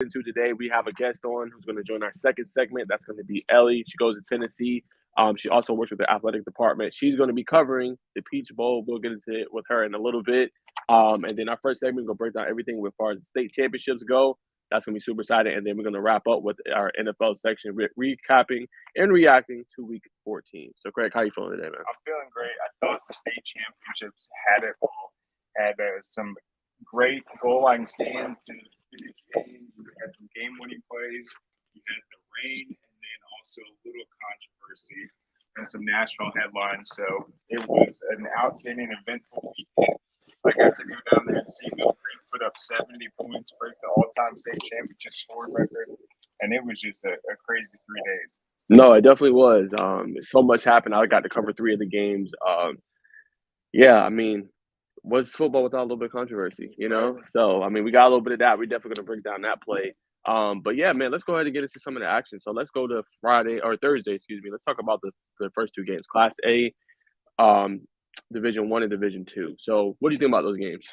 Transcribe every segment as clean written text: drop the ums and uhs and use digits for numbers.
into today. We have a guest on who's going to join our second segment. That's going to be Ellie. She goes to Tennessee. She also works with the athletic department. She's going to be covering the Peach Bowl. We'll get into it with her in a little bit. And then our first segment, we're going to break down everything as far as the state championships go. That's going to be super exciting. And then we're going to wrap up with our NFL section, recapping and reacting to week 14. So, Craig, how you feeling today, man? I'm feeling great. I thought the state championships had it all. Had some great goal line stands to finish games. You had some game-winning plays. You had the rain, and then also a little controversy and some national headlines. So it was an outstanding, eventful weekend. I got to go down there and see Mill Creek put up 70 points, break the all-time state championship scoring record, and it was just a crazy 3 days. No, it definitely was. So much happened. I got to cover three of the games. Yeah, I mean, what's football without a little bit of controversy, you know? So, I mean, we got a little bit of that. We're definitely going to break down that play. But yeah, man, let's go ahead and get into some of the action. So let's go to Thursday, excuse me. Let's talk about the first two games, Class A, Division I and Division II. So what do you think about those games?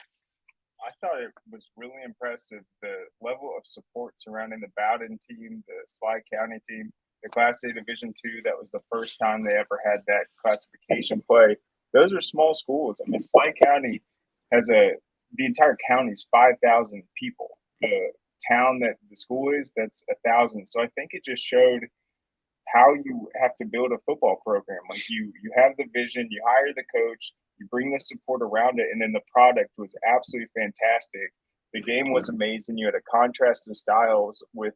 I thought it was really impressive, the level of support surrounding the Bowden team, the Sly County team, the Class A Division II. That was the first time they ever had that classification play. Those are small schools. I mean, Sly County has the entire county's 5,000 people. The town that the school is, that's 1,000. So I think it just showed how you have to build a football program. Like you have the vision, you hire the coach, you bring the support around it, and then the product was absolutely fantastic. The game was amazing. You had a contrast of styles with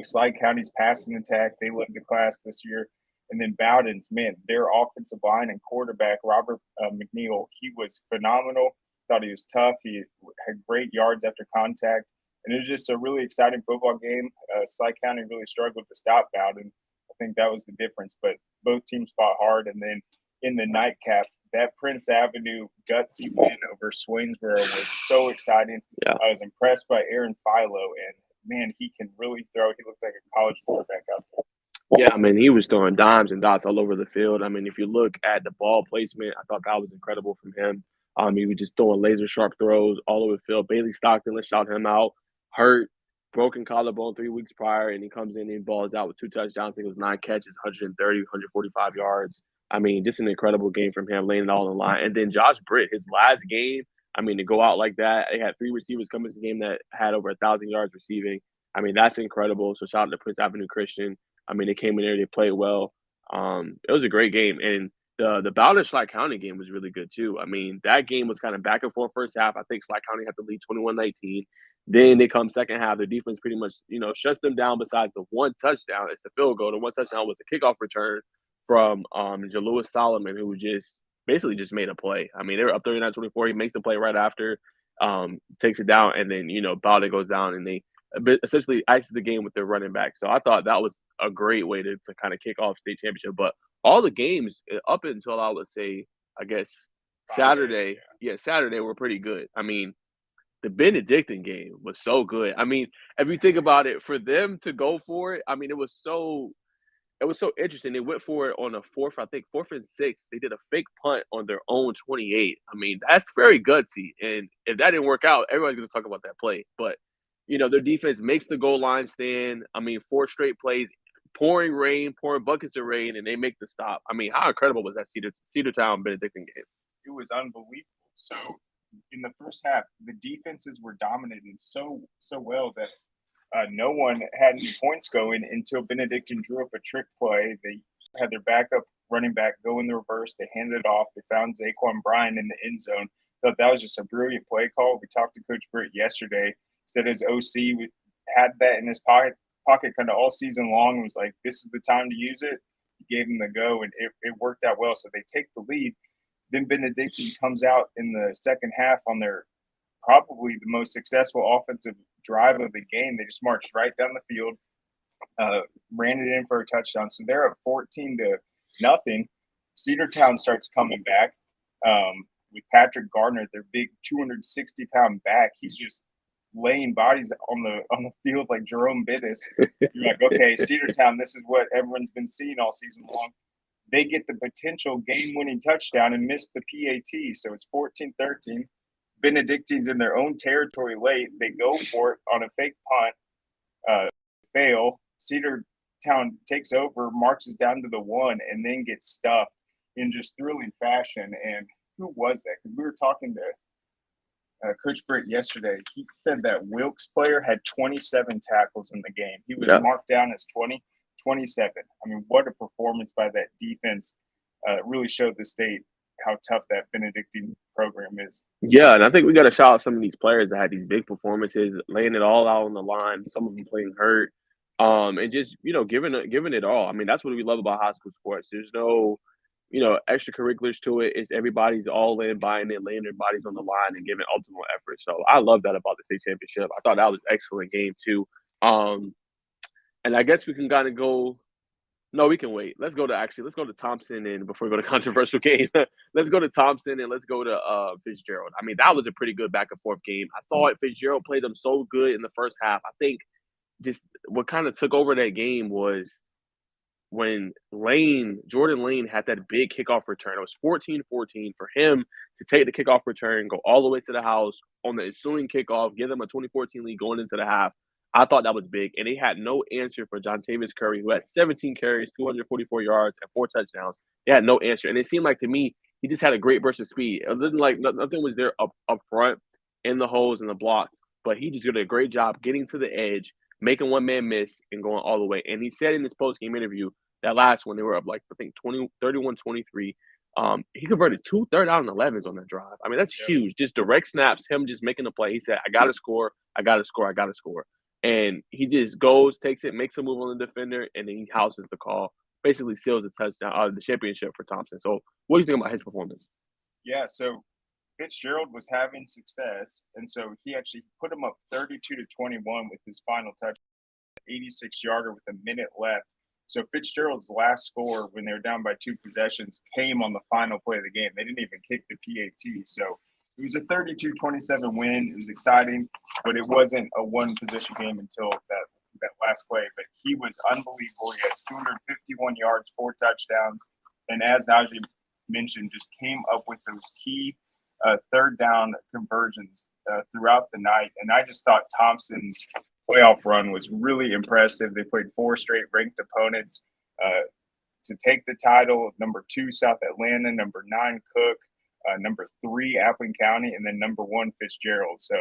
Sly County's passing attack. They led the class this year. And then Bowden's, man, their offensive line and quarterback, Robert McNeil, he was phenomenal. Thought he was tough. He had great yards after contact. And it was just a really exciting football game. Sly County really struggled to stop Bowden. I think that was the difference. But both teams fought hard. And then in the nightcap, that Prince Avenue gutsy win over Swainsboro was so exciting. Yeah. I was impressed by Aaron Philo. And, man, he can really throw. He looked like a college quarterback out there. Yeah, I mean, he was throwing dimes and dots all over the field. I mean, if you look at the ball placement, I thought that was incredible from him. He was just throwing laser sharp throws all over the field. Bailey Stockton, let's shout him out. Hurt, broken collarbone 3 weeks prior, and he comes in and balls out with 2 touchdowns. I think it was 9 catches, 130, 145 yards. I mean, just an incredible game from him, laying it all on the line. And then Josh Britt, his last game, I mean, to go out like that, they had 3 receivers come into the game that had over 1,000 yards receiving. I mean, that's incredible. So shout out to Prince Avenue Christian. I mean, they came in there, they played well. It was a great game. And the Bowden Sly County game was really good too. I mean, that game was kind of back and forth first half. I think Sly County had to lead 21-19. Then they come second half. Their defense pretty much, shuts them down besides the one touchdown. It's a field goal. The one touchdown was a kickoff return from Jalewis Solomon, who just basically just made a play. I mean, they were up 39-24. He makes the play right after, takes it down, and then, Bowden goes down, and they essentially iced the game with their running back. So I thought that was a great way to kind of kick off state championship. But all the games up until I would say, I guess, Saturday were pretty good. I mean, the Benedictine game was so good. I mean, if you think about it, for them to go for it, I mean, it was so interesting. They went for it on a fourth and 6. They did a fake punt on their own 28. I mean, that's very gutsy. And if that didn't work out, everybody's going to talk about that play. But, their defense makes the goal line stand. I mean, 4 straight plays, pouring rain, pouring buckets of rain, and they make the stop. I mean, how incredible was that Cedartown Benedictine game? It was unbelievable. So in the first half, the defenses were dominating so well that no one had any points going until Benedictine drew up a trick play. They had their backup running back go in the reverse. They handed it off. They found Zaquan Bryan in the end zone. Thought that was just a brilliant play call. We talked to Coach Britt yesterday. Said his OC had that in his pocket kind of all season long and was like, this is the time to use it. He gave him the go, and it worked out well. So they take the lead. Then Benedictine comes out in the second half on their probably the most successful offensive drive of the game. They just marched right down the field, ran it in for a touchdown. So they're up 14-0. Cedartown starts coming back with Patrick Gardner, their big 260-pound back. He's just laying bodies on the field like Jerome Bittis. You're like, okay, Cedartown, this is what everyone's been seeing all season long. They get the potential game-winning touchdown and miss the PAT, so it's 14-13. Benedictines in their own territory late. They go for it on a fake punt, fail. Cedartown takes over, marches down to the 1, and then gets stuffed in just thrilling fashion. And who was that? Because we were talking to Coach Britt yesterday. He said that Wilkes player had 27 tackles in the game. He was marked down as 27. I mean, what a performance by that defense. Really showed the state how tough that Benedictine program is. Yeah, and I think we got to shout out some of these players that had these big performances, laying it all out on the line. Some of them playing hurt, and just giving it all. I mean, that's what we love about high school sports. There's no, extracurriculars to it. It's everybody's all in, buying it, laying their bodies on the line, and giving ultimate effort. So I love that about the state championship. I thought that was an excellent game too. And I guess we can kind of go. No, we can wait. Let's go to Thompson and before we go to controversial game, let's go to Thompson and let's go to Fitzgerald. I mean, that was a pretty good back and forth game. I thought Fitzgerald played them so good in the first half. I think just what kind of took over that game was when Jordan Lane had that big kickoff return. It was 14-14 for him to take the kickoff return, go all the way to the house on the ensuing kickoff, give them a 2014 lead going into the half. I thought that was big, and they had no answer for Jontavius Curry, who had 17 carries, 244 yards, and 4 touchdowns. They had no answer, and it seemed like to me he just had a great burst of speed. It didn't like nothing was there up front in the holes and the block, but he just did a great job getting to the edge, making one man miss, and going all the way. And he said in his post game interview that last one they were up like I think 31-23. He converted 2 third-down-and-11s on that drive. I mean, that's huge. Just direct snaps, him just making the play. He said, I gotta score, I gotta score, I gotta score. And he just goes, takes it, makes a move on the defender, and then he houses the call. Basically seals the touchdown, the championship for Thompson. So what do you think about his performance? Yeah, so Fitzgerald was having success, and so he actually put him up 32-21 with his final touch, 86-yarder with a minute left. So Fitzgerald's last score when they were down by 2 possessions came on the final play of the game. They didn't even kick the PAT. So it was a 32-27 win. It was exciting, but it wasn't a one-possession game until that last play. But he was unbelievable. He had 251 yards, 4 touchdowns, and as Najee mentioned, just came up with those key third down conversions throughout the night. And I just thought Thompson's playoff run was really impressive. They played 4 straight ranked opponents to take the title. Number 2, South Atlanta. Number 9, Cook. Number 3, Appling County. And then number 1, Fitzgerald. So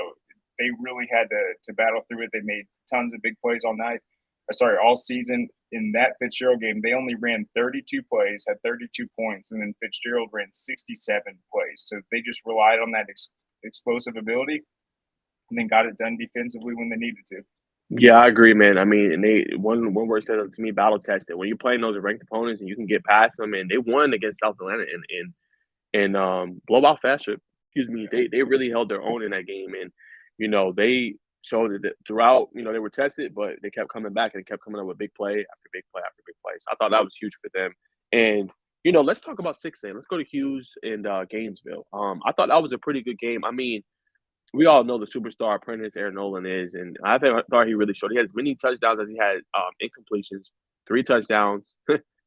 they really had to battle through it. They made tons of big plays all season. In that Fitzgerald game, they only ran 32 plays, had 32 points, and then Fitzgerald ran 67 plays. So they just relied on that explosive ability and then got it done defensively when they needed to. Yeah, I agree, man. I mean, and one word said it to me, battle tested. When you're playing those ranked opponents and you can get past them, and they won against South Atlanta in blowout fashion. Excuse me. They really held their own in that game, and they showed that throughout. They were tested, but they kept coming back and they kept coming up with big play after big play after big play. So I thought that was huge for them. And let's talk about 6A. Let's go to Hughes and Gainesville. I thought that was a pretty good game. I mean, we all know the superstar apprentice Aaron Nolan is, and I thought he really showed. He had as many touchdowns as he had incompletions. 3 touchdowns,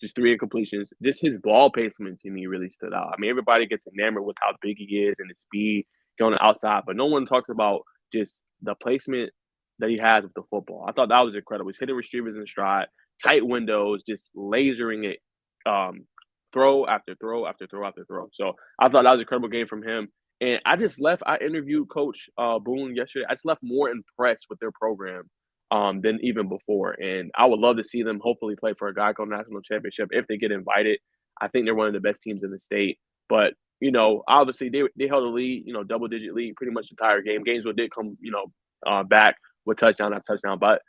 just 3 incompletions. Just his ball placement to me really stood out. I mean, everybody gets enamored with how big he is and his speed going outside, but no one talks about just the placement that he has with the football. I thought that was incredible. He's hitting receivers in stride, tight windows, just lasering it, throw after throw after throw after throw. So I thought that was an incredible game from him. And I interviewed Coach Boone yesterday. I just left more impressed with their program than even before. And I would love to see them hopefully play for a Geico National Championship if they get invited. I think they're one of the best teams in the state. But, obviously they held a lead, double-digit lead pretty much the entire game. Gainesville did come, back with touchdown after touchdown. But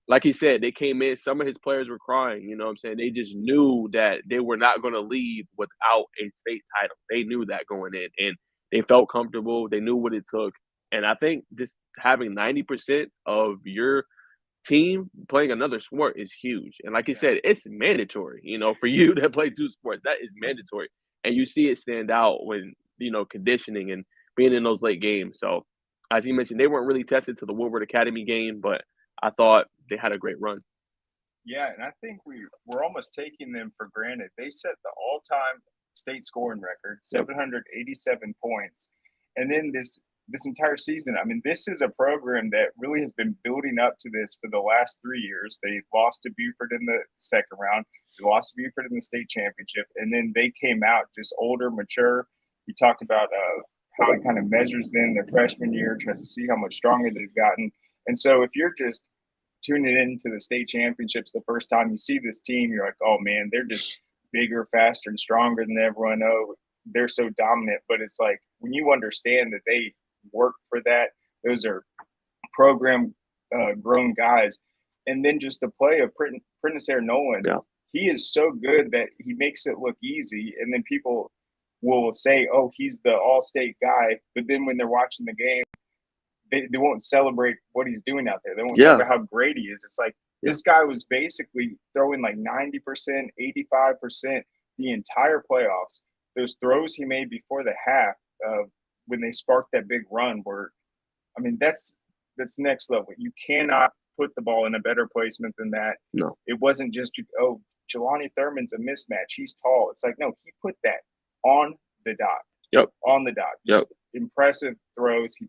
like he said, they came in. Some of his players were crying. You know what I'm saying? They just knew that they were not going to leave without a state title. They knew that going in. And they felt comfortable. They knew what it took. And I think just having 90% of your team playing another sport is huge. And like you said, it's mandatory, for you to play 2 sports. That is mandatory. And you see it stand out when, conditioning and being in those late games. So as you mentioned, they weren't really tested to the Woodward Academy game, but I thought they had a great run. Yeah, and I think we're almost taking them for granted. They set the all-time state scoring record, 787 points. And then this this entire season. I mean, this is a program that really has been building up to this for the last 3 years. They lost to Buford in the second round. They lost to Buford in the state championship, and then they came out just older, mature. You talked about how it kind of measures them their freshman year, tries to see how much stronger they've gotten. And so if you're just tuning into the state championships the first time you see this team, you're like, oh man, they're just bigger, faster, and stronger than everyone. Oh, they're so dominant. But it's like when you understand that they work for that, those are program grown guys. And then just the play of Prentice Air Nolan, Yeah. he is so good that he makes it look easy. And then people will say, oh, he's the all-state guy. But then when they're watching the game, they won't celebrate what he's doing out there. They won't talk about how great he is. It's like this guy was basically throwing like 90%, 85% the entire playoffs. Those throws he made before the half when they sparked that big run were, I mean, that's next level. You cannot put the ball in a better placement than that. No. It wasn't just, oh, Jelani Thurman's a mismatch. He's tall. It's like, no, he put that on the dot. Yep. On the dot. Yep. Impressive throws. He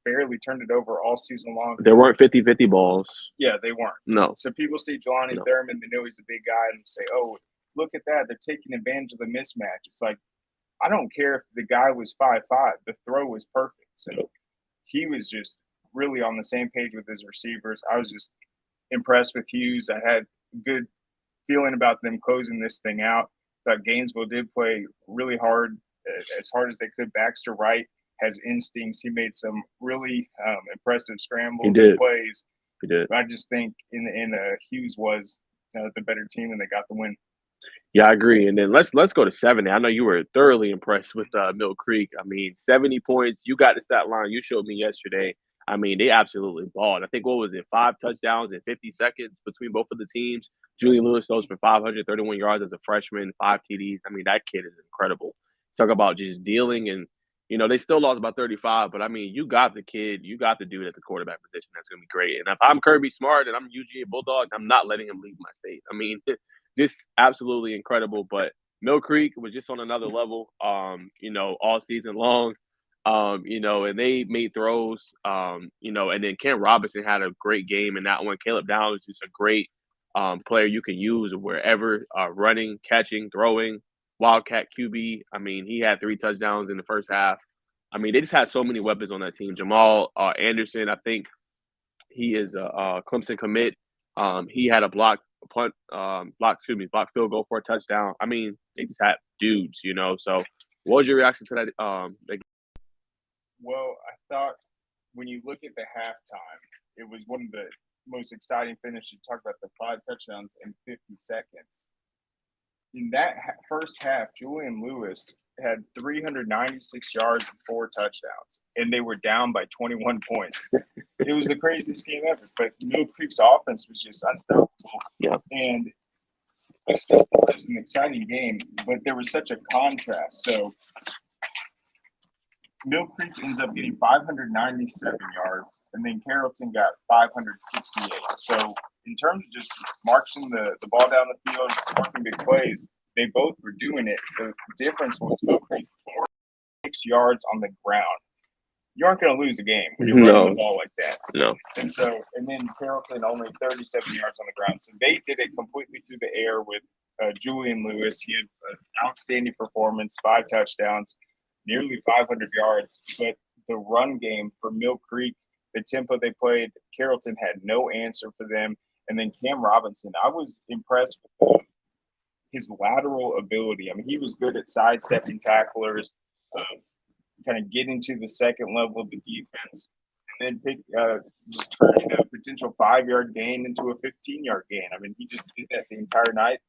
barely turned it over all season long. There weren't 50-50 balls. Yeah, they weren't. No. So people see Jelani Thurman, they know he's a big guy, and say, oh, look at that. They're taking advantage of the mismatch. It's like, I don't care if the guy was 5'5". The throw was perfect. So he was just really on the same page with his receivers. I was just impressed with Hughes. I had a good feeling about them closing this thing out. Thought Gainesville did play really hard, as hard as they could. Baxter Wright has instincts. He made some really impressive scrambles and plays. He did. I just think Hughes was the better team, and they got the win. Yeah, I agree. And then let's go to 70. I know you were thoroughly impressed with Mill Creek. I mean, 70 points. You got the stat line you showed me yesterday. I mean, they absolutely balled. I think, what was it, 5 touchdowns in 50 seconds between both of the teams. Julian Lewis throws for 531 yards as a freshman, 5 TDs. I mean, that kid is incredible. Talk about just dealing, and, they still lost about 35, but, I mean, you got the kid. You got the dude at the quarterback position. That's going to be great. And if I'm Kirby Smart and I'm UGA Bulldogs, I'm not letting him leave my state. I mean, this absolutely incredible. But Mill Creek was just on another level, all season long. And they made throws, and then Cam Robinson had a great game in that one. Caleb Downs is just a great player you can use wherever, running, catching, throwing, Wildcat QB. I mean, he had 3 touchdowns in the first half. I mean, they just had so many weapons on that team. Jamal Anderson, I think he is a Clemson commit. He had a blocked field goal for a touchdown. I mean, they just had dudes, So what was your reaction to that? Well, I thought when you look at the halftime, it was one of the most exciting finishes. You talk about the 5 touchdowns in 50 seconds. In that first half, Julian Lewis had 396 yards and 4 touchdowns, and they were down by 21 points. It was the craziest game ever. But Mill Creek's offense was just unstoppable. Yeah. And I still thought it was an exciting game, but there was such a contrast. So Mill Creek ends up getting 597 yards, and then Carrollton got 568. So in terms of just marching the ball down the field and sparking big plays, they both were doing it. The difference was Mill Creek 46 yards on the ground. You aren't going to lose a game when you're running the ball like that. No. And then Carrollton only 37 yards on the ground. So they did it completely through the air with Julian Lewis. He had an outstanding performance, 5 touchdowns, nearly 500 yards. But the run game for Mill Creek, the tempo they played, Carrollton had no answer for them. And then Cam Robinson, I was impressed with his lateral ability. I mean, he was good at sidestepping tacklers, kind of getting to the second level of the defense, and then just turning a potential 5-yard gain into a 15-yard gain. I mean, he just did that the entire night,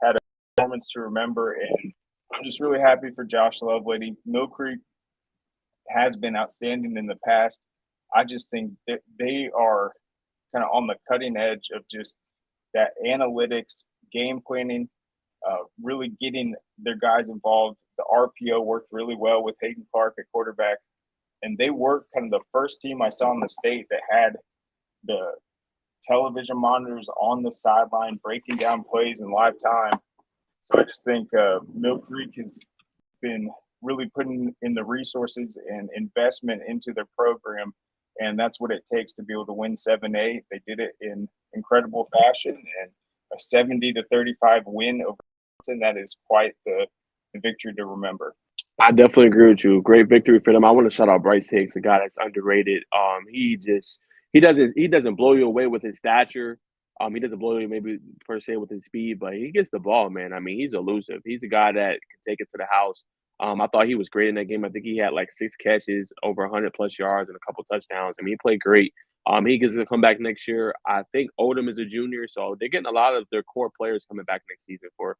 had a performance to remember, and I'm just really happy for Josh Lovelady. Mill Creek has been outstanding in the past. I just think that they are kind of on the cutting edge of just that analytics, game planning, really getting their guys involved. The RPO worked really well with Hayden Clark at quarterback. And they were kind of the first team I saw in the state that had the television monitors on the sideline breaking down plays in live time. So I just think Mill Creek has been really putting in the resources and investment into their program. And that's what it takes to be able to win 7A. They did it in incredible fashion, and a 70-35 win over Wilkins, that is quite the victory to remember. I definitely agree with you. Great victory for them. I want to shout out Bryce Hicks, a guy that's underrated. He doesn't blow you away with his stature. He doesn't blow you maybe per se with his speed, but he gets the ball, man. I mean, he's elusive. He's a guy that can take it to the house. I thought he was great in that game. I think he had like 6 catches, over 100 plus yards, and a couple touchdowns. I mean, he played great. He gets to come back next year. I think Odom is a junior, so they're getting a lot of their core players coming back next season for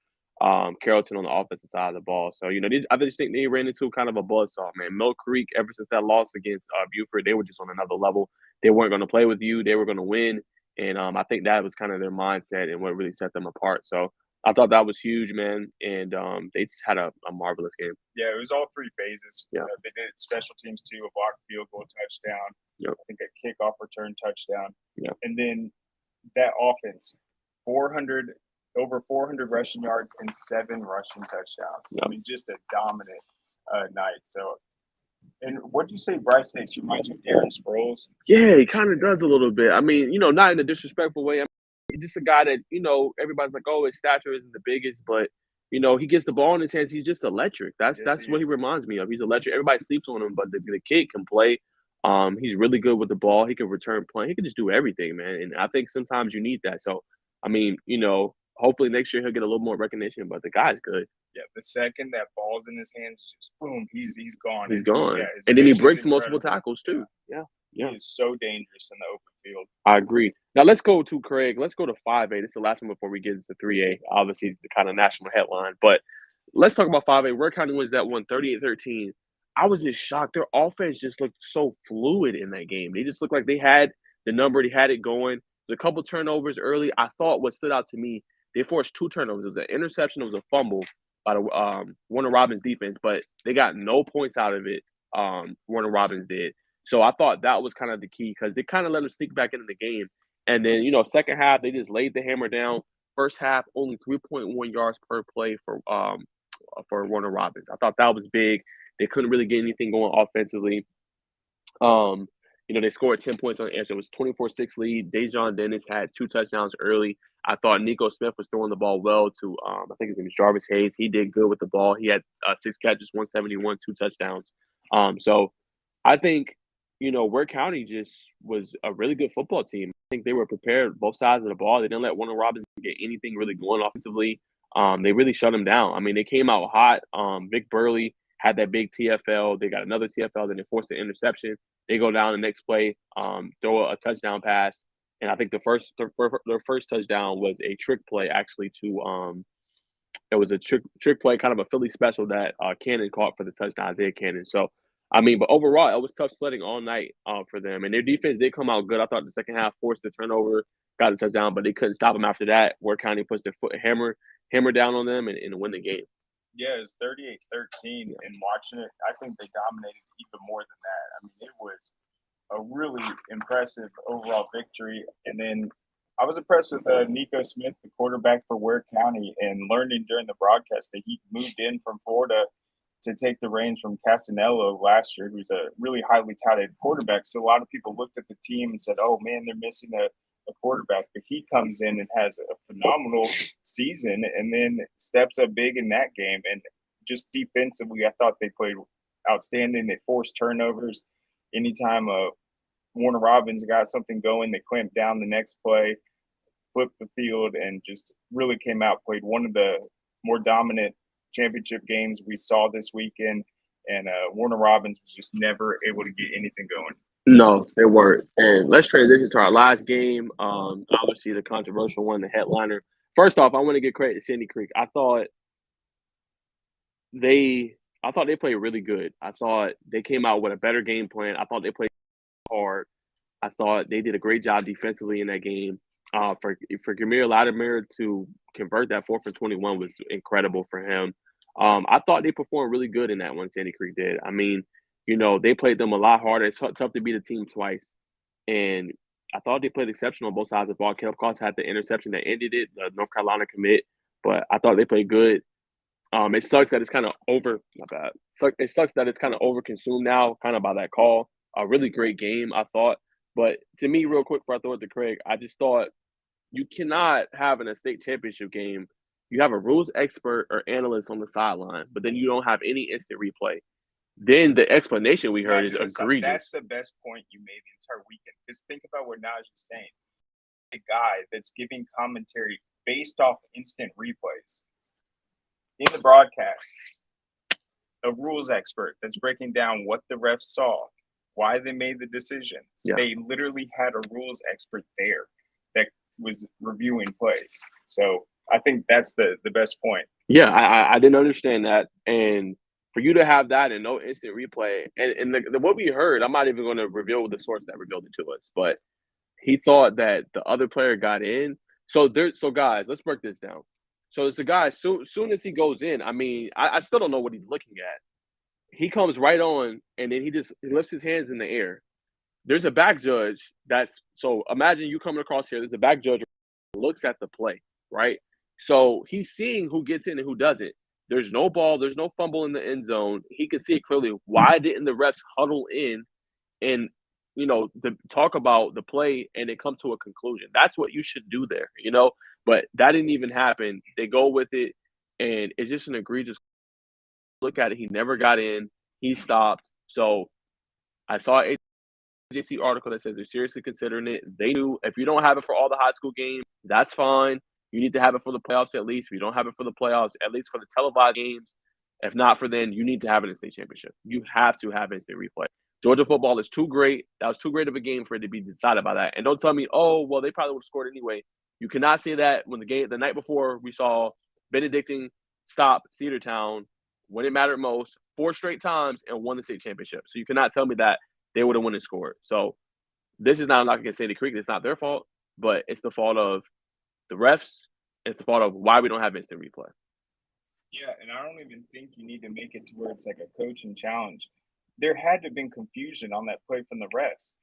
Carrollton on the offensive side of the ball. So, I just think they ran into kind of a buzzsaw, man. Mill Creek, ever since that loss against Buford, they were just on another level. They weren't going to play with you. They were going to win. And I think that was kind of their mindset and what really set them apart. So I thought that was huge, man. And they just had a marvelous game. Yeah, it was all three phases. Yeah. They did special teams too, a blocked field goal touchdown. Yep. I think a kickoff return touchdown. Yep. And then that offense, over 400 rushing yards and 7 rushing touchdowns. Yep. I mean, just a dominant night. So, and what do you say, Bryce Hicks? You reminds you of Darren Sproles? Yeah, he kind of does a little bit. I mean, not in a disrespectful way. I mean, he's just a guy that, everybody's like, oh, his stature isn't the biggest, but, he gets the ball in his hands. He's just electric. That's what he reminds me of. He's electric. Everybody sleeps on him, but the kid can play. He's really good with the ball. He can return play. He can just do everything, man. And I think sometimes you need that. So, I mean, hopefully next year he'll get a little more recognition, but the guy's good. Yeah, the second that ball's in his hands, just boom, he's gone. He's gone. Yeah, and then he breaks incredible. multiple tackles too. Yeah. He is so dangerous in the open field. I agree. Now let's go to Craig. Let's go to 5A. This is the last one before we get into 3A. Obviously, the kind of national headline. But let's talk about 5A. Ware County wins that one 38-13. I was just shocked. Their offense just looked so fluid in that game. They just looked like they had the number. They had it going. There's a couple turnovers early. I thought what stood out to me, they forced 2 turnovers. It was an interception. It was a fumble by the Warner Robins defense, but they got no points out of it. Warner Robins did. So I thought that was kind of the key because they kind of let them sneak back into the game. And then, second half, they just laid the hammer down. First half, only 3.1 yards per play for Warner Robins. I thought that was big. They couldn't really get anything going offensively. They scored 10 points on the answer. It was 24-6 lead. Dejon Dennis had 2 touchdowns early. I thought Nico Smith was throwing the ball well to, I think his name is Jarvis Hayes. He did good with the ball. He had 6 catches, 171, 2 touchdowns. So I think, Ware County just was a really good football team. I think they were prepared both sides of the ball. They didn't let Warner Robins get anything really going offensively. They really shut them down. I mean, they came out hot. Vic Burley had that big TFL. They got another TFL, then they forced an interception. They go down the next play, throw a touchdown pass. And I think their first touchdown was a trick play actually it was a trick play, kind of a Philly special that Cannon caught for the touchdown, Isaiah Cannon. So, I mean, but overall, it was tough sledding all night for them. And their defense did come out good. I thought the second half forced the turnover, got a touchdown, but they couldn't stop them after that. Ware County pushed their hammer down on them and win the game. Yeah, it was 38-13, and watching it, I think they dominated even more than that. I mean, it was a really impressive overall victory. And then I was impressed with Nico Smith, the quarterback for Ware County, and learning during the broadcast that he moved in from Florida to take the reins from Castanello last year, who's a really highly touted quarterback. So a lot of people looked at the team and said, oh, man, they're missing a quarterback. But he comes in and has a phenomenal season and then steps up big in that game. And just defensively, I thought they played outstanding. They forced turnovers. Anytime Warner Robins got something going, they clamped down the next play, flipped the field, and just really came out, played one of the more dominant championship games we saw this weekend. And Warner Robins was just never able to get anything going. No, they weren't. And let's transition to our last game. Obviously, the controversial one, the headliner. First off, I want to give credit to Sandy Creek. I thought they played really good. I thought they came out with a better game plan. I thought they played hard. I thought they did a great job defensively in that game. For Gamir Latimer to convert that 4th and 21 was incredible for him. I thought they performed really good in that one, Sandy Creek did. I mean, they played them a lot harder. It's tough to beat a team twice. And I thought they played exceptional on both sides of the ball. Caleb Cross had the interception that ended it, the North Carolina commit. But I thought they played good. It sucks that it's kind of over. Not bad. It sucks that it's kind of over consumed now, kind of by that call. A really great game, I thought. But to me, real quick, before I throw it to Craig, I just thought you cannot have in a state championship game. You have a rules expert or analyst on the sideline, but then you don't have any instant replay. Then the explanation we heard is That's egregious. the best point you made the entire weekend. Just think about what Najee is saying. A guy that's giving commentary based off instant replays in the broadcast, a rules expert that's breaking down what the refs saw, why they made the decisions. Yeah. They literally had a rules expert there that was reviewing plays. So I think that's the best point. Yeah, I didn't understand that. And for you to have that and no instant replay, and what we heard, I'm not even going to reveal the source that revealed it to us, but he thought that the other player got in. So guys, let's break this down. So it's a guy, soon as he goes in, I mean, I still don't know what he's looking at. He comes right on, and then he lifts his hands in the air. There's a back judge so imagine you coming across here. There's a back judge who looks at the play, right? So he's seeing who gets in and who doesn't. There's no ball, there's no fumble in the end zone. He can see it clearly. Why didn't the refs huddle in and talk about the play and it come to a conclusion? That's what you should do there. But that didn't even happen. They go with it, and it's just an egregious look at it. He never got in. He stopped. So I saw JC article that says they're seriously considering it. They knew if you don't have it for all the high school games, that's fine. You need to have it for the playoffs at least. If you don't have it for the playoffs, at least for the televised games. If not for then, you need to have it in state championship. You have to have instant replay. Georgia football is too great. That was too great of a game for it to be decided by that. And don't tell me, oh, well, they probably would have scored anyway. You cannot say that when the night before we saw Benedictine stop Cedartown when it mattered most 4 straight times and won the state championship. So you cannot tell me that they would have won and scored. So this is not, I'm not going to say the Creek. It's not their fault, but it's the fault of the refs. It's the fault of why we don't have instant replay. Yeah, and I don't even think you need to make it to where it's like a coaching challenge. There had to have been confusion on that play from the refs.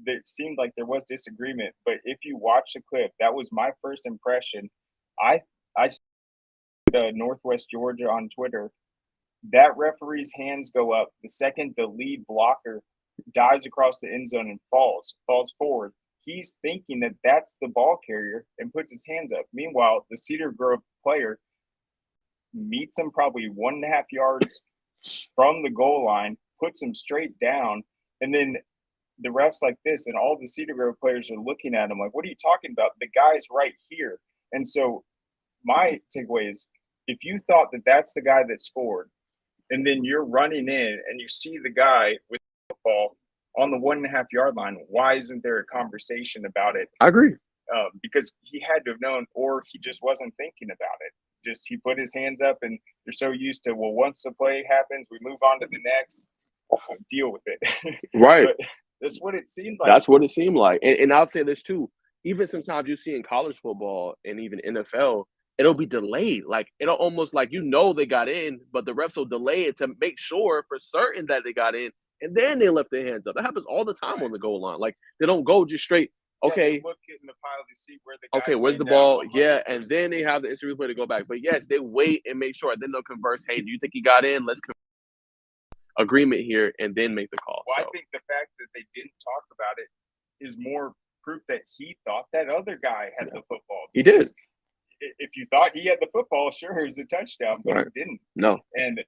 It seemed like there was disagreement, but if you watch the clip, that was my first impression. I Northwest Georgia on Twitter. That referee's hands go up the second the lead blocker dives across the end zone and falls forward. He's thinking that that's the ball carrier and puts his hands up. Meanwhile, the Cedar Grove player meets him probably 1.5 yards from the goal line, puts him straight down, and then the refs like this, and all the Cedar Grove players are looking at him like, what are you talking about? The guy's right here. And so my takeaway is, if you thought that that's the guy that scored, and then you're running in and you see the guy with the football on the 1.5 yard line, why isn't there a conversation about it? I agree. Because he had to have known, or he just wasn't thinking about it. Just he put his hands up, and you're so used to, well, once the play happens, we move on to the next, deal with it. Right. But that's what it seemed like. That's what it seemed like. And I'll say this too. Even sometimes you see in college football and even NFL, it'll be delayed. Like it'll almost like they got in, but the refs will delay it to make sure for certain that they got in, and then they lift their hands up. That happens all the time on the goal line. Like they don't go just straight. Okay, look in the pile to see where the okay, where's the ball? Yeah, and then they have the instant replay to go back. But yes, they wait and make sure, and then they'll converse. Hey, do you think he got in? Let's agreement here, and then make the call. Well, I think the fact that they didn't talk about it is more proof that he thought that other guy had the football. He did. If you thought he had the football, sure, it was a touchdown, but he didn't. No. And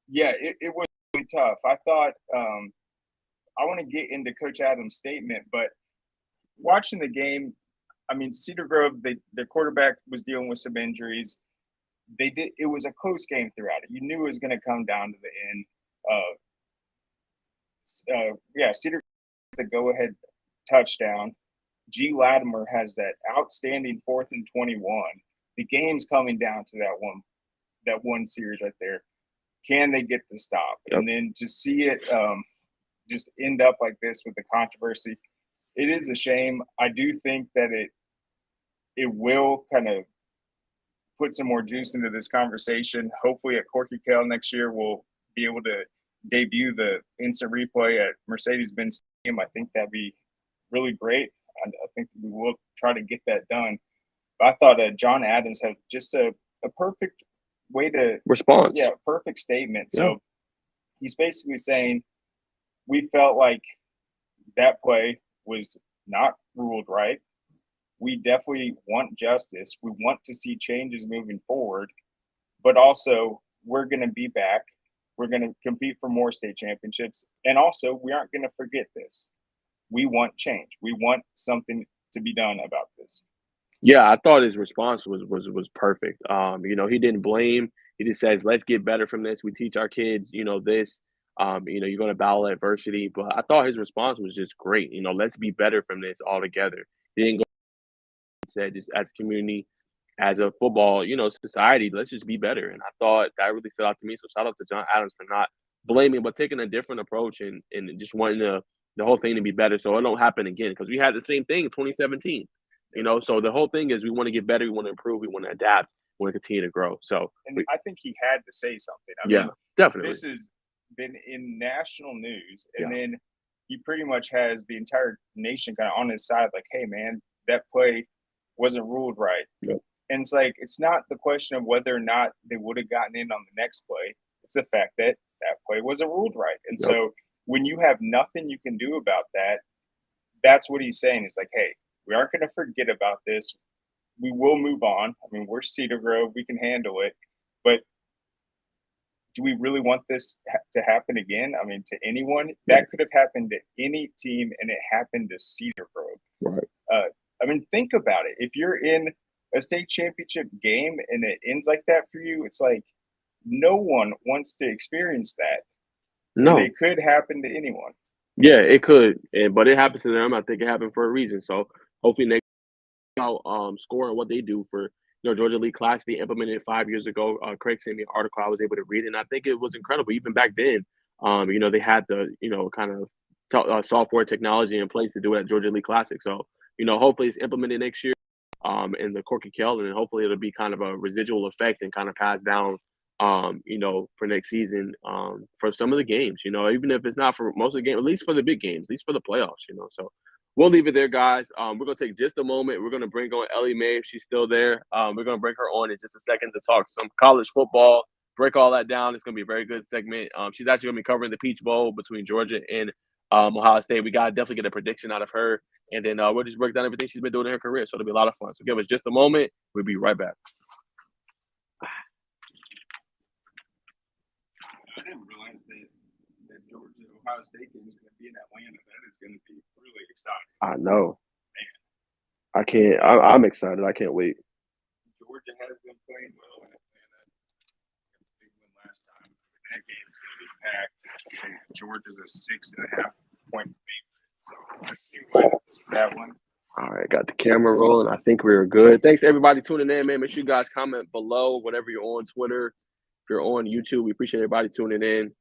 yeah, it was really tough. I thought I want to get into Coach Adams' statement, but watching the game, I mean, Cedar Grove, their quarterback was dealing with some injuries. It was a close game throughout it. You knew it was going to come down to the end. Cedar Grove has the go-ahead touchdown. G. Latimer has that outstanding 4th and 21. The game's coming down to that one series right there. Can they get the stop? Yep. And then to see it just end up like this with the controversy, it is a shame. I do think that it will kind of put some more juice into this conversation. Hopefully at Corky Kell next year, we'll be able to debut the instant replay at Mercedes-Benz Stadium. I think that'd be really great. I think we will try to get that done. But I thought John Adams had just a perfect way to response. Yeah, perfect statement. Yeah. So he's basically saying we felt like that play was not ruled right. We definitely want justice. We want to see changes moving forward, but also we're going to be back. We're going to compete for more state championships. And also, we aren't going to forget this. We want change. We want something to be done about this. Yeah, I thought his response was perfect. You know, he didn't blame. He just says, "Let's get better from this. We teach our kids, you know, this. You know, you're going to battle adversity." But I thought his response was just great. You know, let's be better from this all together. He didn't go and said just as a community, as a football, you know, society, let's just be better. And I thought that really stood out to me. So shout out to John Adams for not blaming, but taking a different approach and just wanting the whole thing to be better so it don't happen again. Because we had the same thing in 2017. You know, so the whole thing is we want to get better, we want to improve, we want to adapt, we want to continue to grow. So And I think he had to say something. I yeah, mean, definitely. this has been in national news, and Yeah. then he pretty much has the entire nation kind of on his side, like, "Hey, man, that play wasn't ruled right." Yep. And it's like it's not the question of whether or not they would have gotten in on the next play. It's the fact that that play wasn't ruled right. And Yep. so when you have nothing you can do about that, that's what he's saying. It's like, hey, we aren't going to forget about this. We will move on. I mean, we're Cedar Grove. We can handle it. But do we really want this to happen again? I mean, to anyone? That could have happened to any team, and it happened to Cedar Grove. Right. I mean, think about it. If you're in a state championship game and it ends like that for you, it's like no one wants to experience that. No. And it could happen to anyone. Yeah, it could. But it happens to them. I think it happened for a reason. So hopefully next out scoring what they do for Georgia League Class they implemented 5 years ago. Craig sent me an article I was able to read, and I think it was incredible. Even back then, they had the kind of software technology in place to do it at Georgia League Classic. So hopefully it's implemented next year in the Corky Kell, and hopefully it'll be kind of a residual effect and kind of pass down. For next season, for some of the games, even if it's not for most of the games, at least for the big games, at least for the playoffs, So we'll leave it there, guys. We're gonna take just a moment. We're gonna bring on Ellie Mai if she's still there. We're gonna bring her on in just a second to talk some college football, break all that down. It's gonna be a very good segment. She's actually gonna be covering the Peach Bowl between Georgia and Ohio State. We gotta definitely get a prediction out of her, and then we'll just break down everything she's been doing in her career. So it'll be a lot of fun. So give us just a moment. We'll be right back. I didn't realize that Georgia Ohio State game is going to be in Atlanta. That is going to be really exciting. I know. Man. I can't. I'm excited. I can't wait. Georgia has been playing well in Atlanta. Big win last time. That game is going to be packed. So Georgia's a 6.5-point favorite. So let's see what happens with that one. All right, got the camera rolling. I think we're good. Thanks to everybody tuning in, man. Make sure you guys comment below, whatever you're on Twitter. If you're on YouTube, we appreciate everybody tuning in.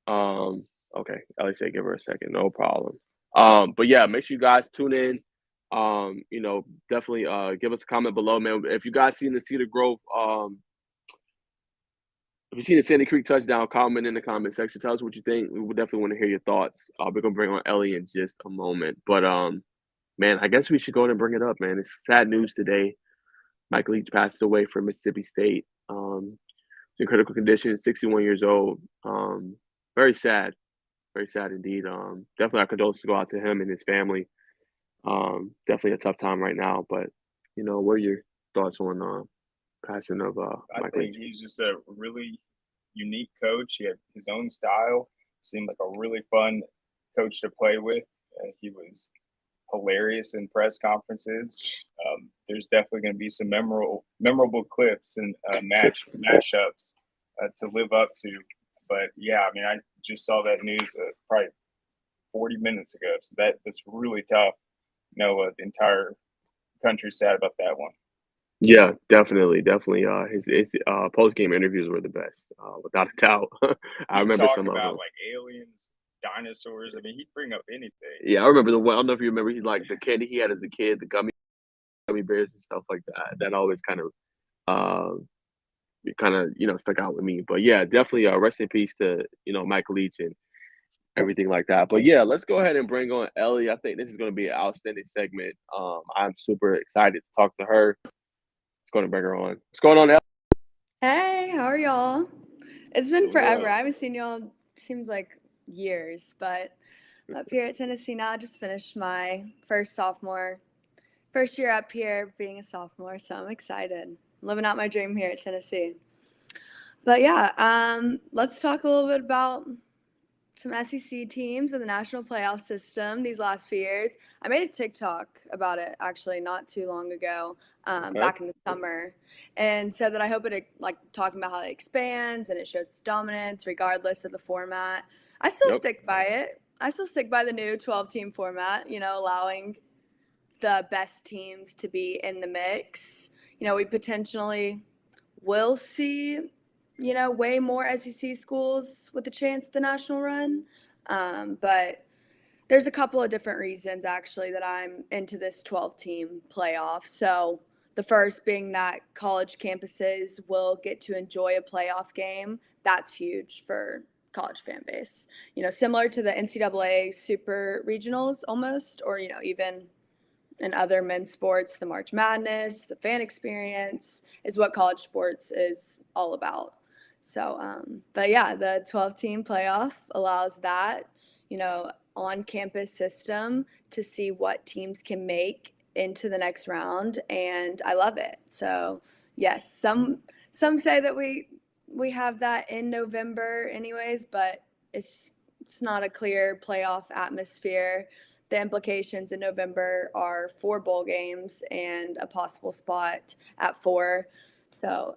Okay, Ellie said give her a second, no problem. But yeah, make sure you guys tune in. Definitely give us a comment below, man. If you guys seen the Cedar Grove, if you see the Sandy Creek touchdown, comment in the comment section. Tell us what you think. We would definitely want to hear your thoughts. We're gonna bring on Ellie in just a moment. But man, I guess we should go ahead and bring it up, man. It's sad news today. Mike Leach passed away from Mississippi State. In critical condition, 61 years old. Very sad indeed. Definitely our condolences go out to him and his family. Definitely a tough time right now, but what are your thoughts on passing of Mike Leach? I think he's just a really unique coach. He had his own style. Seemed like a really fun coach to play with. He was hilarious in press conferences. There's definitely going to be some memorable clips and mashups to live up to. But yeah, I mean, I just saw that news probably 40 minutes ago, so that's really tough. The entire country's sad about that one. Yeah, definitely. His post game interviews were the best, without a doubt. I remember some of them. Like aliens, dinosaurs. I mean, he'd bring up anything. Yeah, I remember the one. I don't know if you remember. He like the candy he had as a kid, the gummy bears and stuff like that. That always kind of stuck out with me. But yeah, definitely rest in peace to Mike Leach and everything like that. But yeah, let's go ahead and bring on Ellie. I think this is going to be an outstanding segment. I'm super excited to talk to her. Let's go and bring her on. What's going on, Ellie? Hey, how are y'all? It's been Doing forever. well. I haven't seen y'all, seems like years, but I'm up here at Tennessee now. I just finished my first year up here being a sophomore, so I'm excited. Living out my dream here at Tennessee. But yeah, let's talk a little bit about some SEC teams in the national playoff system these last few years. I made a TikTok about it actually not too long ago, Okay. back in the summer, and said that I hope it like talking about how it expands and it shows dominance regardless of the format. I still Yep. stick by it. I still stick by the new 12 team format, allowing the best teams to be in the mix. We potentially will see, way more SEC schools with a chance at the national run. But there's a couple of different reasons actually that I'm into this 12 team playoff. So the first being that college campuses will get to enjoy a playoff game. That's huge for college fan base. Similar to the NCAA super regionals almost, or, even in other men's sports, the March Madness, the fan experience is what college sports is all about. So, but yeah, the 12 team playoff allows that, on campus system to see what teams can make into the next round. And I love it. So, yes, some say that we have that in November anyways, but it's not a clear playoff atmosphere. The implications in November are 4 bowl games and a possible spot at 4. So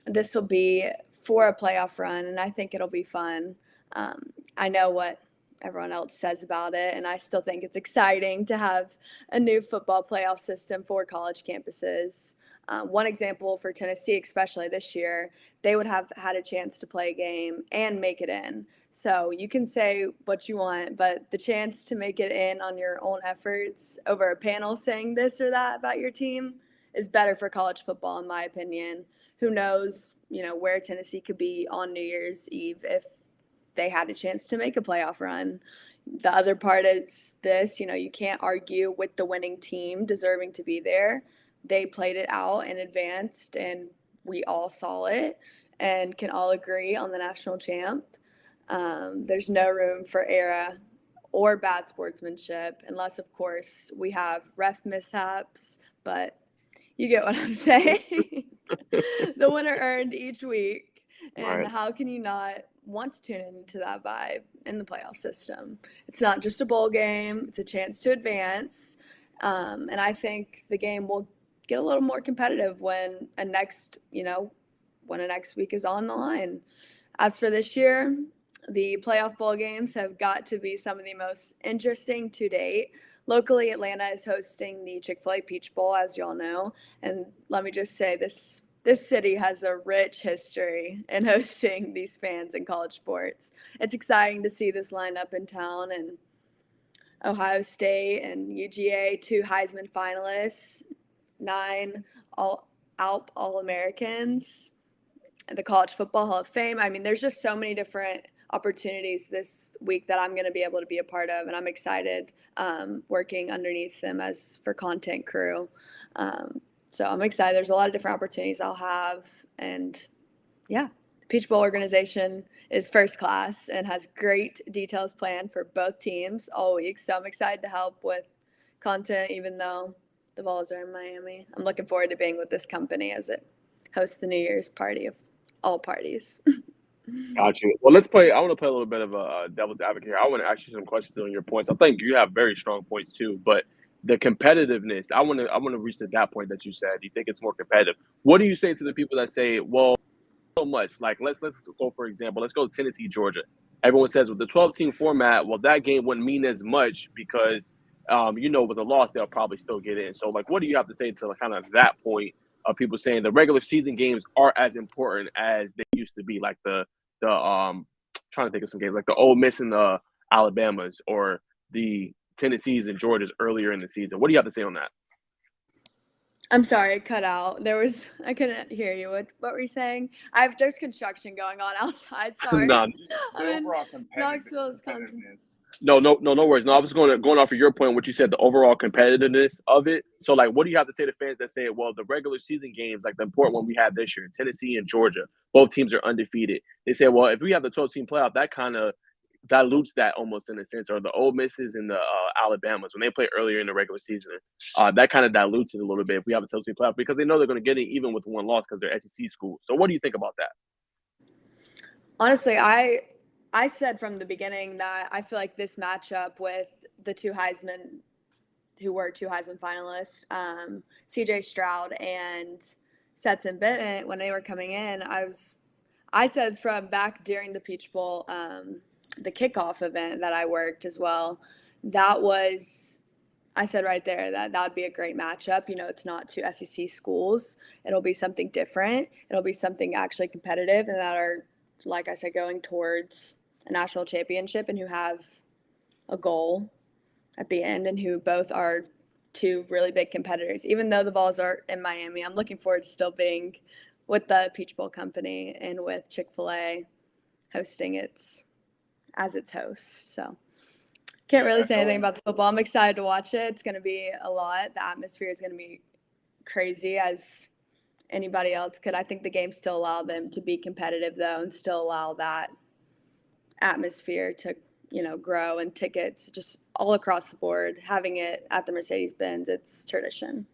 this will be for a playoff run, and I think it'll be fun. I know what everyone else says about it, and I still think it's exciting to have a new football playoff system for college campuses. One example for Tennessee, especially this year, they would have had a chance to play a game and make it in. So you can say what you want, but the chance to make it in on your own efforts over a panel saying this or that about your team is better for college football, in my opinion. Who knows, where Tennessee could be on New Year's Eve if they had a chance to make a playoff run. The other part is this, you can't argue with the winning team deserving to be there. They played it out and advanced, and we all saw it and can all agree on the national champ. There's no room for error or bad sportsmanship, unless, of course, we have ref mishaps, but you get what I'm saying. The winner earned each week. And Right. how can you not want to tune into that vibe in the playoff system? It's not just a bowl game, it's a chance to advance. And I think the game will get a little more competitive when a next week is on the line. As for this year, the playoff bowl games have got to be some of the most interesting to date. Locally, Atlanta is hosting the Chick-fil-A Peach Bowl, as y'all know. And let me just say, this city has a rich history in hosting these fans in college sports. It's exciting to see this lineup in town, and Ohio State and UGA, 2 Heisman finalists, 9 All-Americans, the College Football Hall of Fame. I mean, there's just so many different opportunities this week that I'm going to be able to be a part of, and I'm excited working underneath them as for content crew. So I'm excited. There's a lot of different opportunities I'll have, and yeah, the Peach Bowl organization is first class and has great details planned for both teams all week. So I'm excited to help with content, even though the Vols are in Miami. I'm looking forward to being with this company as it hosts the New Year's party of all parties. Got you. Well, let's play. I want to play a little bit of a devil's advocate here. I want to ask you some questions on your points. I think you have very strong points too, but the competitiveness. I want to reach to that point that you said. You think it's more competitive. What do you say to the people that say, "Well, so much"? Like, let's go for example. Let's go to Tennessee, Georgia. Everyone says with the 12-team format, well, that game wouldn't mean as much because, with a loss, they'll probably still get in. So, like, what do you have to say to kind of that point of people saying the regular season games are as important as they used to be, like the trying to think of some games like the Ole Miss and the Alabamas or the Tennessees and Georgias earlier in the season. What do you have to say on that? I'm sorry, it cut out. I couldn't hear you. What were you saying? There's construction going on outside. Sorry. None. Just the I'm in overall Knoxville, Wisconsin. competitiveness No worries. No, I was going off of your point, what you said, the overall competitiveness of it. So, like, what do you have to say to fans that say, well, the regular season games, like the important one we had this year, Tennessee and Georgia, both teams are undefeated. They say, well, if we have the 12-team playoff, that kind of dilutes that almost in a sense, or the Ole Misses and the Alabamas when they play earlier in the regular season, that kind of dilutes it a little bit if we have a 12-team playoff because they know they're going to get it even with one loss because they're SEC schools. So, what do you think about that? Honestly, I said from the beginning that I feel like this matchup with the two Heisman finalists, CJ Stroud and Stetson Bennett, when they were coming in, I said from back during the Peach Bowl, the kickoff event that I worked as well, I said right there that would be a great matchup. You know, it's not two SEC schools. It'll be something different. It'll be something actually competitive and that are, like I said, going towards a national championship and who have a goal at the end and who both are two really big competitors. Even though the Vols are in Miami, I'm looking forward to still being with the Peach Bowl company and with Chick-fil-A hosting its host. So can't really say anything about the football. I'm excited to watch it. It's going to be a lot. The atmosphere is going to be crazy as anybody else could. I think the game still allow them to be competitive though and still allow that atmosphere to, you know, grow, and tickets just all across the board. Having it at the Mercedes-Benz, it's tradition.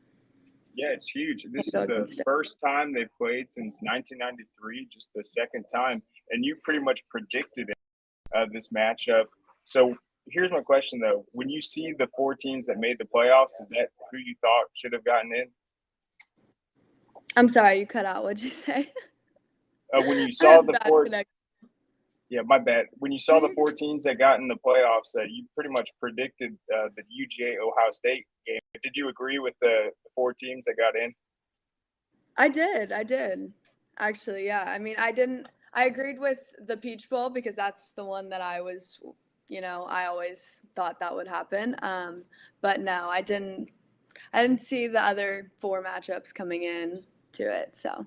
Yeah, it's huge. This is the first time they've played since 1993, just the second time. And you pretty much predicted it, this matchup. So here's my question, though. When you see the four teams that made the playoffs, is that who you thought should have gotten in? I'm sorry, you cut out. What'd you say? When you saw the four – yeah, my bad. When you saw the four teams that got in the playoffs, you pretty much predicted the UGA Ohio State game. Did you agree with the four teams that got in? I did. Actually, yeah. I mean, I agreed with the Peach Bowl because that's the one that I was, you know, I always thought that would happen. But no, I didn't see the other four matchups coming in to it. So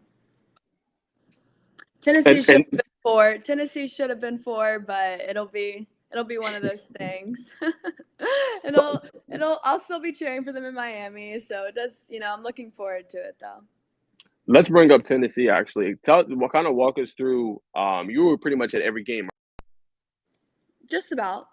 Tennessee should have been four, but it'll be one of those things. And I'll still be cheering for them in Miami. So it does, you know, I'm looking forward to it though. Let's bring up Tennessee actually. Walk us through. You were pretty much at every game. Right? Just about.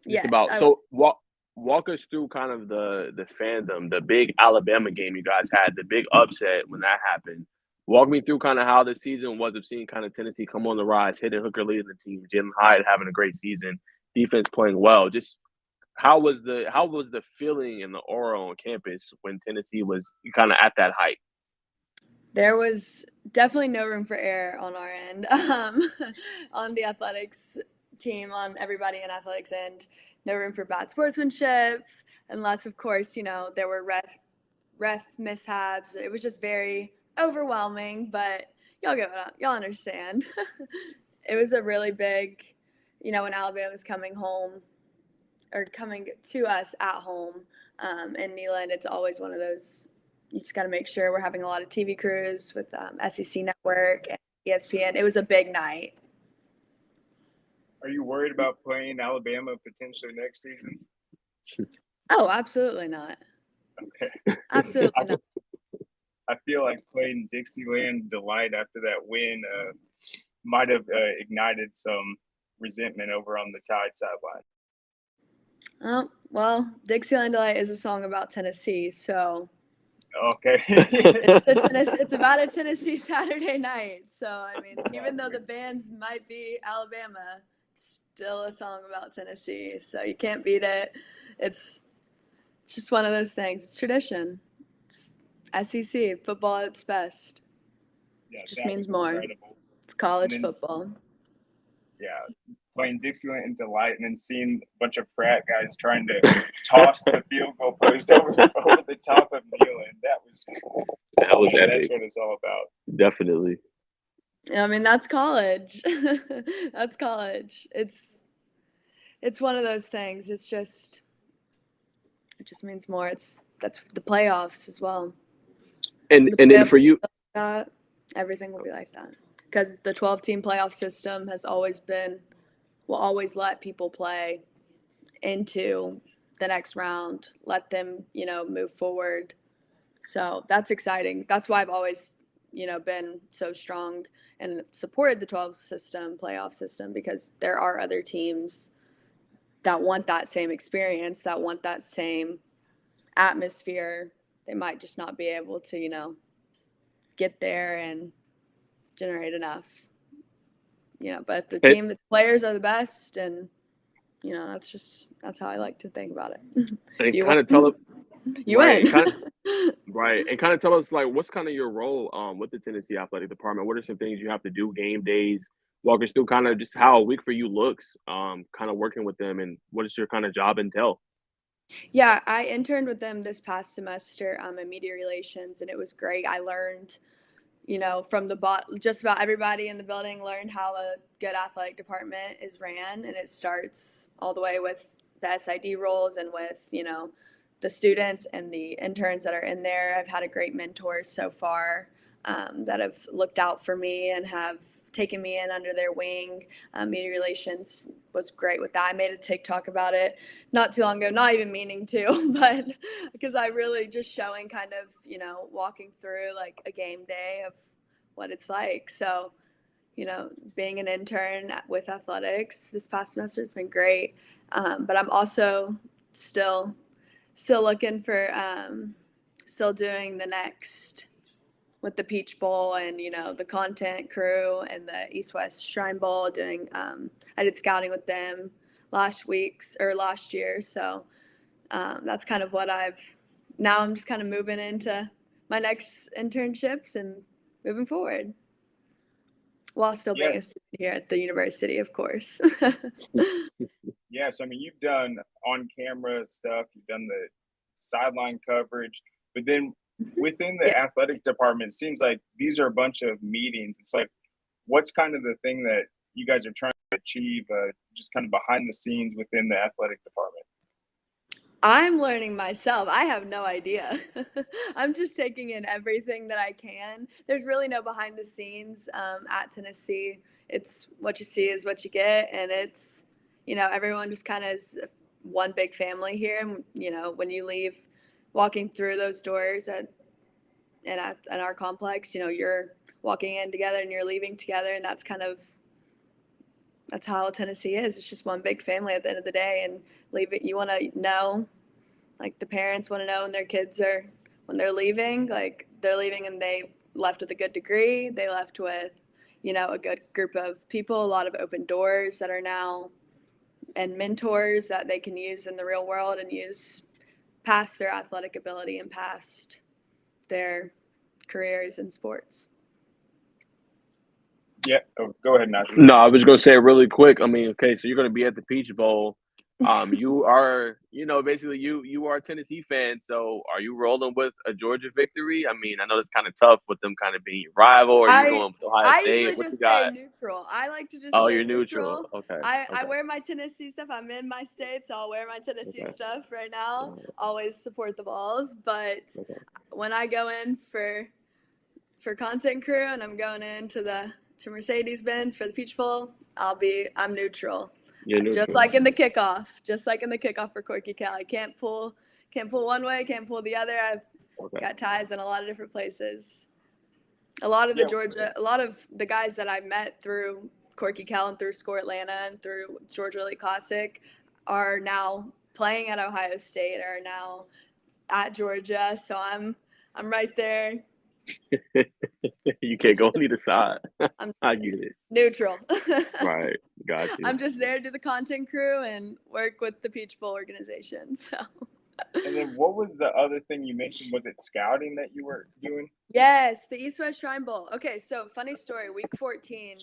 Just about. So walk us through kind of the fandom, the big Alabama game you guys had, the big upset when that happened. Walk me through kind of how the season was of seeing kind of Tennessee come on the rise, Hendon Hooker leading the team, Jalen Hyde having a great season, defense playing well. Just how was the feeling and the aura on campus when Tennessee was kind of at that height? There was definitely no room for error on our end, on the athletics team, on everybody in athletics end. No room for bad sportsmanship, unless, of course, you know, there were ref mishaps. It was just very overwhelming, but y'all get it, y'all understand. It was a really big, you know, when Alabama was coming home or coming to us at home in Neyland, it's always one of those. You just got to make sure we're having a lot of TV crews with SEC Network and ESPN. It was a big night. Are you worried about playing Alabama potentially next season? Oh, absolutely not. Okay. Absolutely not. I feel like playing Dixieland Delight after that win might have ignited some resentment over on the Tide sideline. Oh, well, Dixieland Delight is a song about Tennessee, so. Okay. It's about a Tennessee Saturday night. So, I mean, even though the bands might be Alabama, it's still a song about Tennessee. So you can't beat it. It's just one of those things. It's tradition. It's SEC, football at its best. Yeah, it just means more. Incredible. It's college football. Yeah. Playing Dixieland Delight and then seeing a bunch of frat guys trying to toss the field goal post over the top of Neyland. That was epic. That's what it's all about. Definitely. I mean, that's college. That's college. It's one of those things. It just means more. That's the playoffs as well. And then for you, everything will be like that because the 12-team playoff system will always let people play into the next round, let them, move forward. So that's exciting. That's why I've always, been so strong and supported the 12 system, playoff system, because there are other teams that want that same experience, that want that same atmosphere. They might just not be able to, get there and generate enough. But if the players are the best, and that's how I like to think about it. If And you kind win, of tell us, you right, and win. kind of right, and kind of tell us like what's kind of your role with the Tennessee athletic department. What are some things you have to do game days? Walk us through kind of just how a week for you looks, kind of working with them, and what does your kind of job entail? Yeah, I interned with them this past semester in media relations, and it was great. I learned, from just about everybody in the building learned how a good athletic department is ran, and it starts all the way with the SID roles and with, the students and the interns that are in there. I've had a great mentors so far that have looked out for me and have taken me in under their wing. Media relations was great with that. I made a TikTok about it not too long ago, not even meaning to, but because I really just showing kind of, walking through like a game day of what it's like. So, being an intern with athletics this past semester, it's been great. But I'm also still looking for, still doing the next with the Peach Bowl and, the content crew and the East West Shrine Bowl doing, I did scouting with them last year. So that's kind of what now I'm just kind of moving into my next internships and moving forward while still being a Yes. student here at the university, of course. Yes. I mean, you've done on camera stuff, you've done the sideline coverage, but then within the Yeah. athletic department, it seems like these are a bunch of meetings. It's like, what's kind of the thing that you guys are trying to achieve, just kind of behind the scenes within the athletic department? I'm learning myself. I have no idea. I'm just taking in everything that I can. There's really no behind the scenes at Tennessee. It's what you see is what you get, and it's everyone just kind of is one big family here. And when you leave, walking through those doors at our complex, you're walking in together and you're leaving together, and that's how Tennessee is. It's just one big family at the end of the day, and you want to know, like the parents want to know when their kids when they're leaving, like they're leaving and they left with a good degree. They left with, a good group of people, a lot of open doors that are now, and mentors that they can use in the real world and use past their athletic ability and past their careers in sports. Yeah. Oh, go ahead, Najee. No, I was gonna say really quick. I mean, okay, so you're gonna be at the Peach Bowl. You are, basically you are a Tennessee fan. So are you rolling with a Georgia victory? I mean, I know it's kind of tough with them kind of being your rival. Are you I going with Ohio I State? usually What you just stay got? neutral. I like to just Oh, stay you're neutral. neutral. Okay. I Okay. wear my Tennessee stuff. I'm in my state, so I'll wear my Tennessee Okay. stuff right now. Okay. Always support the Vols, but Okay. when I go in for content crew and I'm going into to Mercedes Benz for the Peach Bowl, I'm neutral. You're Just neutral. like in the kickoff. Just like in the kickoff for Corky Cal. I can't pull one way, can't pull the other. I've Okay. got ties in a lot of different places. A lot of the guys that I met through Corky Cal and through Score Atlanta and through Georgia Elite Classic are now playing at Ohio State, are now at Georgia. So I'm right there. You can't go on either side. I'm I get it. neutral. Right. Got you. I'm just there to do the content crew and work with the Peach Bowl organization. So. And then what was the other thing you mentioned? Was it scouting that you were doing? Yes, the East West Shrine Bowl. Okay, so funny story. Week 14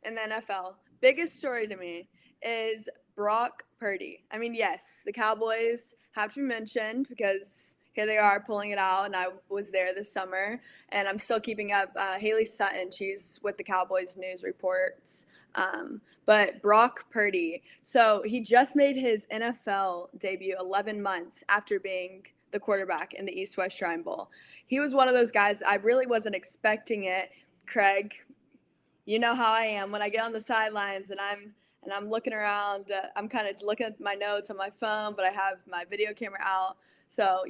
in the NFL. Biggest story to me is Brock Purdy. I mean, yes, the Cowboys have to be mentioned because here they are pulling it out, and I was there this summer, and I'm still keeping up. Haley Sutton, she's with the Cowboys News Reports. But Brock Purdy, so he just made his NFL debut 11 months after being the quarterback in the East West Shrine Bowl. He was one of those guys, I really wasn't expecting it. Craig, you know how I am when I get on the sidelines and and I'm looking around. I'm kind of looking at my notes on my phone, but I have my video camera out. So,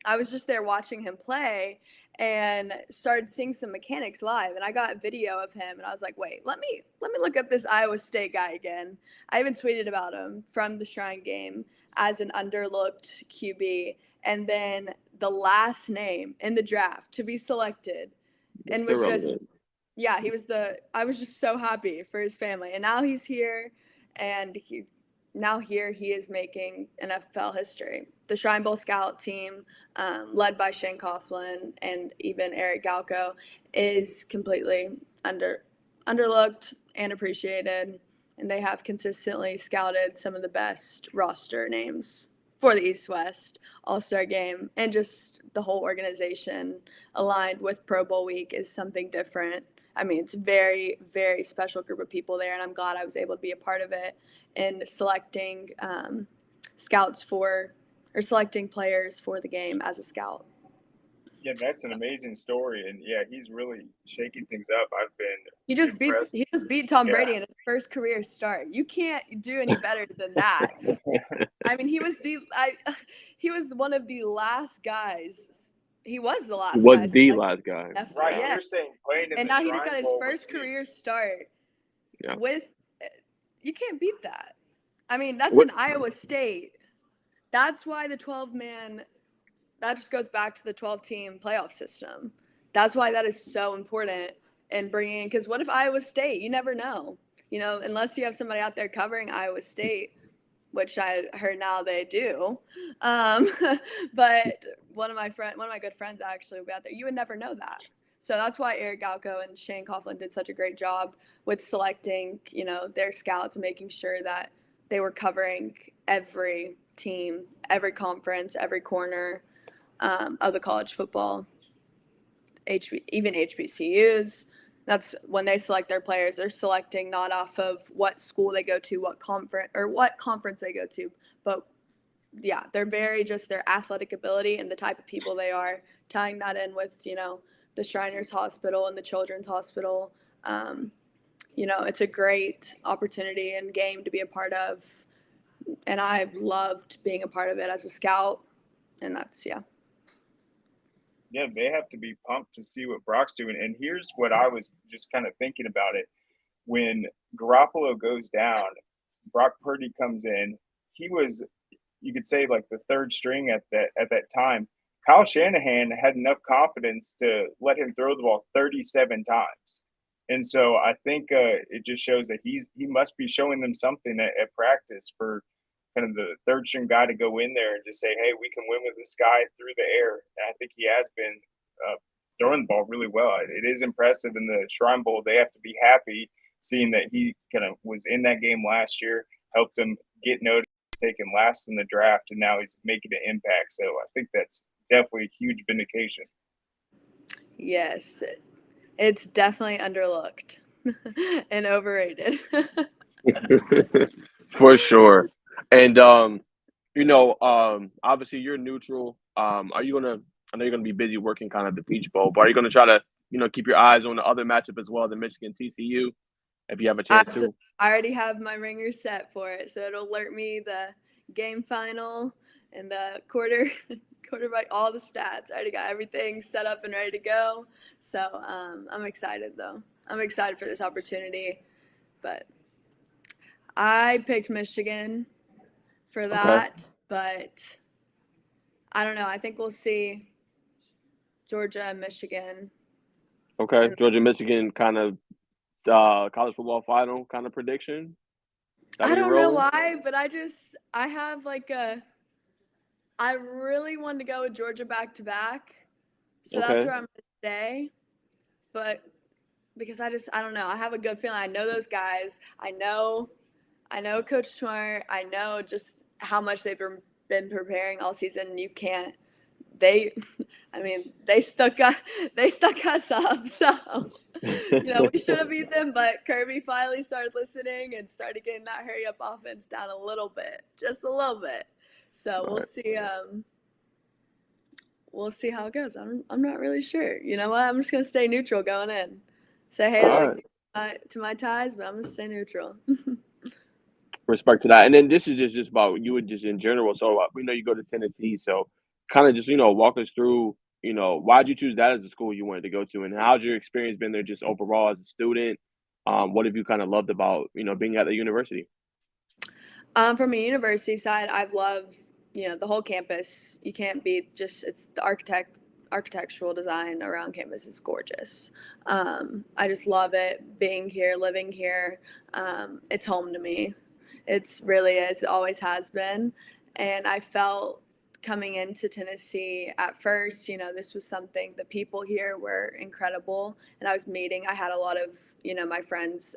I was just there watching him play and started seeing some mechanics live, and I got video of him, and I was like, wait, let me look up this Iowa State guy again. I even tweeted about him from the Shrine game as an underlooked QB, and then the last name in the draft to be selected, and was just, yeah, I was just so happy for his family, and now he's here, and he is making NFL history. The Shrine Bowl Scout team, led by Shane Coughlin and even Eric Galco, is completely underlooked and appreciated, and they have consistently scouted some of the best roster names for the East-West All-Star Game, and just the whole organization aligned with Pro Bowl week is something different. I mean, it's a very, very special group of people there, and I'm glad I was able to be a part of it in selecting selecting players for the game as a scout. Yeah, that's an amazing story, and yeah, he's really shaking things up. I've been He just beat Tom Yeah. Brady in his first career start. You can't do any better than that. I mean, he was one of the last guys. He was the last. He was guy the last guy. Right, Yeah. you're saying playing in And the now he just Shrine got his Bowl first was huge. career start. Yeah. You can't beat that. I mean, that's What- in Iowa State. That's why the 12-man, that just goes back to the 12-team playoff system. That's why that is so important in bringing, because what if Iowa State, you never know, unless you have somebody out there covering Iowa State, which I heard now they do. But one of my good friends actually will be out there. You would never know that. So that's why Eric Galco and Shane Coughlin did such a great job with selecting, their scouts and making sure that they were covering every team, every conference, every corner of the college football, even HBCUs. That's when they select their players. They're selecting not off of what school they go to, what conference they go to, but yeah, they're very just their athletic ability and the type of people they are, tying that in with, the Shriners Hospital and the Children's Hospital. It's a great opportunity and game to be a part of. And I loved being a part of it as a scout. And that's, yeah. Yeah, they have to be pumped to see what Brock's doing. And here's what I was just kind of thinking about it. When Garoppolo goes down, Brock Purdy comes in. He was, you could say, like the third string at that time. Kyle Shanahan had enough confidence to let him throw the ball 37 times. And so I think it just shows that he must be showing them something at practice for kind of the third string guy to go in there and just say, hey, we can win with this guy through the air. And I think he has been throwing the ball really well. It is impressive in the Shrine Bowl. They have to be happy seeing that he kind of was in that game last year, helped them get noticed, taken last in the draft, and now he's making an impact. So I think that's definitely a huge vindication. Yes, it's definitely underlooked and overrated. For sure. And obviously you're neutral. I know you're gonna be busy working kind of the Peach Bowl, but are you gonna try to, keep your eyes on the other matchup as well, the Michigan TCU, if you have a chance to? I already have my ringer set for it, so it'll alert me the game final and the quarterback, all the stats. I already got everything set up and ready to go. So I'm excited though. I'm excited for this opportunity, but I picked Michigan for that, but I don't know. I think we'll see Georgia and Michigan. Okay, Georgia, Michigan kind of college football final kind of prediction. I don't know why, but I have I really wanted to go with Georgia back to back. So that's where I'm going to stay. But because I don't know. I have a good feeling. I know those guys. I know Coach Smart. I know just how much they've been preparing all season. They stuck us up. So, we should have beat them, but Kirby finally started listening and started getting that hurry up offense down a little bit, just a little bit. So we'll see. We'll see how it goes. I'm not really sure. You know what? I'm just gonna stay neutral going in. Say hey to my ties, but I'm gonna stay neutral. respect to that. And then this is just about you and just in general. So we know you go to Tennessee, so kind of just walk us through. Why'd you choose that as a school you wanted to go to, and how's your experience been there just overall as a student? What have you kind of loved about being at the university? From a university side, I've loved, the whole campus. You can't beat it's the architectural design around campus is gorgeous. I just love it being here, living here. It's home to me. It's really is, it always has been. And I felt coming into Tennessee at first, this was something, the people here were incredible. And I had a lot of, my friends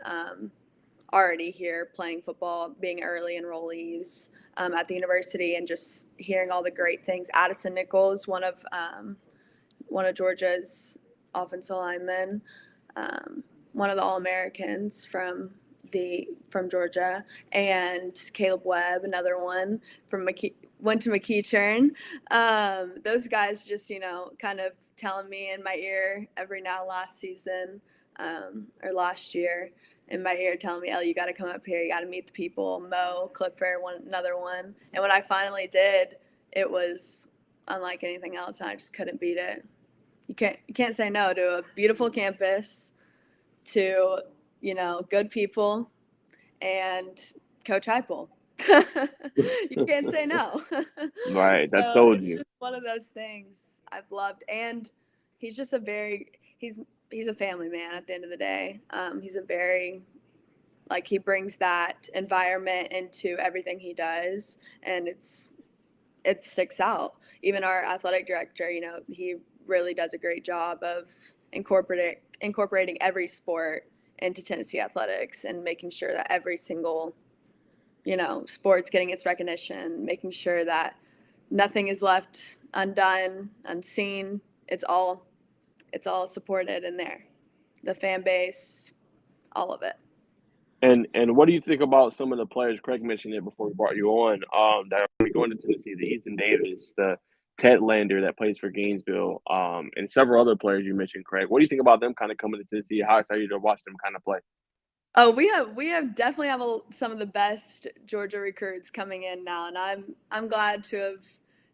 already here playing football, being early enrollees at the university, and just hearing all the great things. Addison Nichols, one of Georgia's offensive linemen, one of the All-Americans from Georgia, and Caleb Webb, another one from went to McEachern. Those guys just, kind of telling me in my ear every now last season or last year in my ear telling me, Ellie, you got to come up here. You got to meet the people. Mo, Clipper, another one. And when I finally did, it was unlike anything else. And I just couldn't beat it. You can't say no to a beautiful campus, to, good people, and Coach Heupel. You can't say no. Right, that So told it's you. just one of those things I've loved. And he's just he's a family man at the end of the day. He's a very, he brings that environment into everything he does, and it sticks out. Even our athletic director, he really does a great job of incorporating every sport into Tennessee athletics and making sure that every single, sport's getting its recognition, making sure that nothing is left undone, unseen. It's all supported in there. The fan base, all of it. And what do you think about some of the players? Craig mentioned it before we brought you on. That are going to Tennessee, the Ethan Davis, the Ted Lander that plays for Gainesville, and several other players you mentioned, Craig. What do you think about them kind of coming to Tennessee? How excited are you to watch them kind of play? Oh, we have definitely have some of the best Georgia recruits coming in now, and I'm glad to have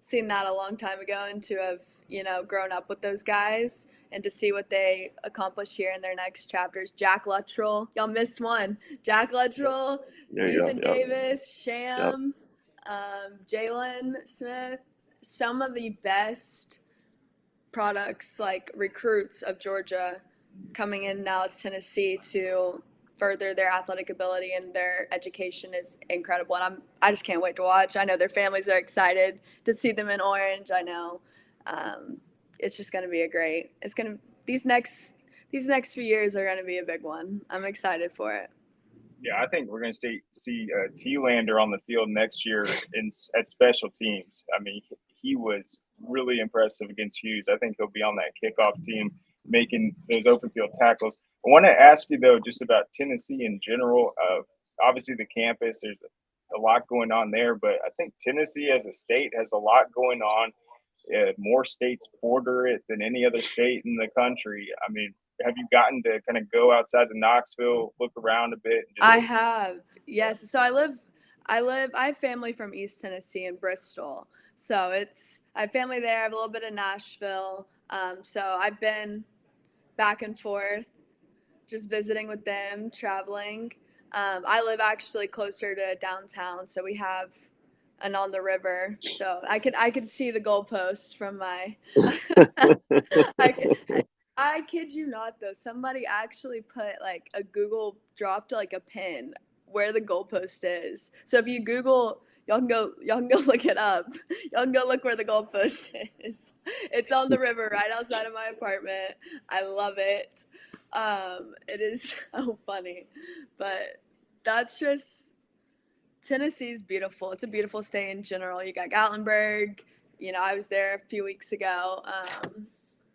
seen that a long time ago and to have grown up with those guys and to see what they accomplish here in their next chapters. Jack Luttrell, y'all missed one. Jack Luttrell, There you go. Ethan Yep. Davis, Yep. Sham, Jalen Smith, some of the best products recruits of Georgia coming in now to Tennessee to further their athletic ability, and their education is incredible. And I just can't wait to watch. I know their families are excited to see them in orange. I know it's just going to be these next few years are going to be a big one. I'm excited for it. Yeah, I think we're going to see T-Lander on the field next year at special teams. I mean, he was really impressive against Hughes. I think he'll be on that kickoff team making those open field tackles. I want to ask you, though, just about Tennessee in general. Obviously, the campus, there's a lot going on there, but I think Tennessee as a state has a lot going on. More states border it than any other state in the country. I mean, have you gotten to kind of go outside to Knoxville, look around a bit? I have, yes. So I have family from East Tennessee and Bristol. So I have family there. I have a little bit of Nashville. So I've been back and forth, just visiting with them, traveling. I live actually closer to downtown, so we have an on the river. So I could see the goalposts from my. I kid you not, though. Somebody actually put dropped a pin where the goalpost is. So if you Google, y'all can go look it up. Y'all can go look where the goalpost is. It's on the river right outside of my apartment. I love it. It is so funny, but that's just Tennessee's beautiful. It's a beautiful state in general. You got Gatlinburg. I was there a few weeks ago.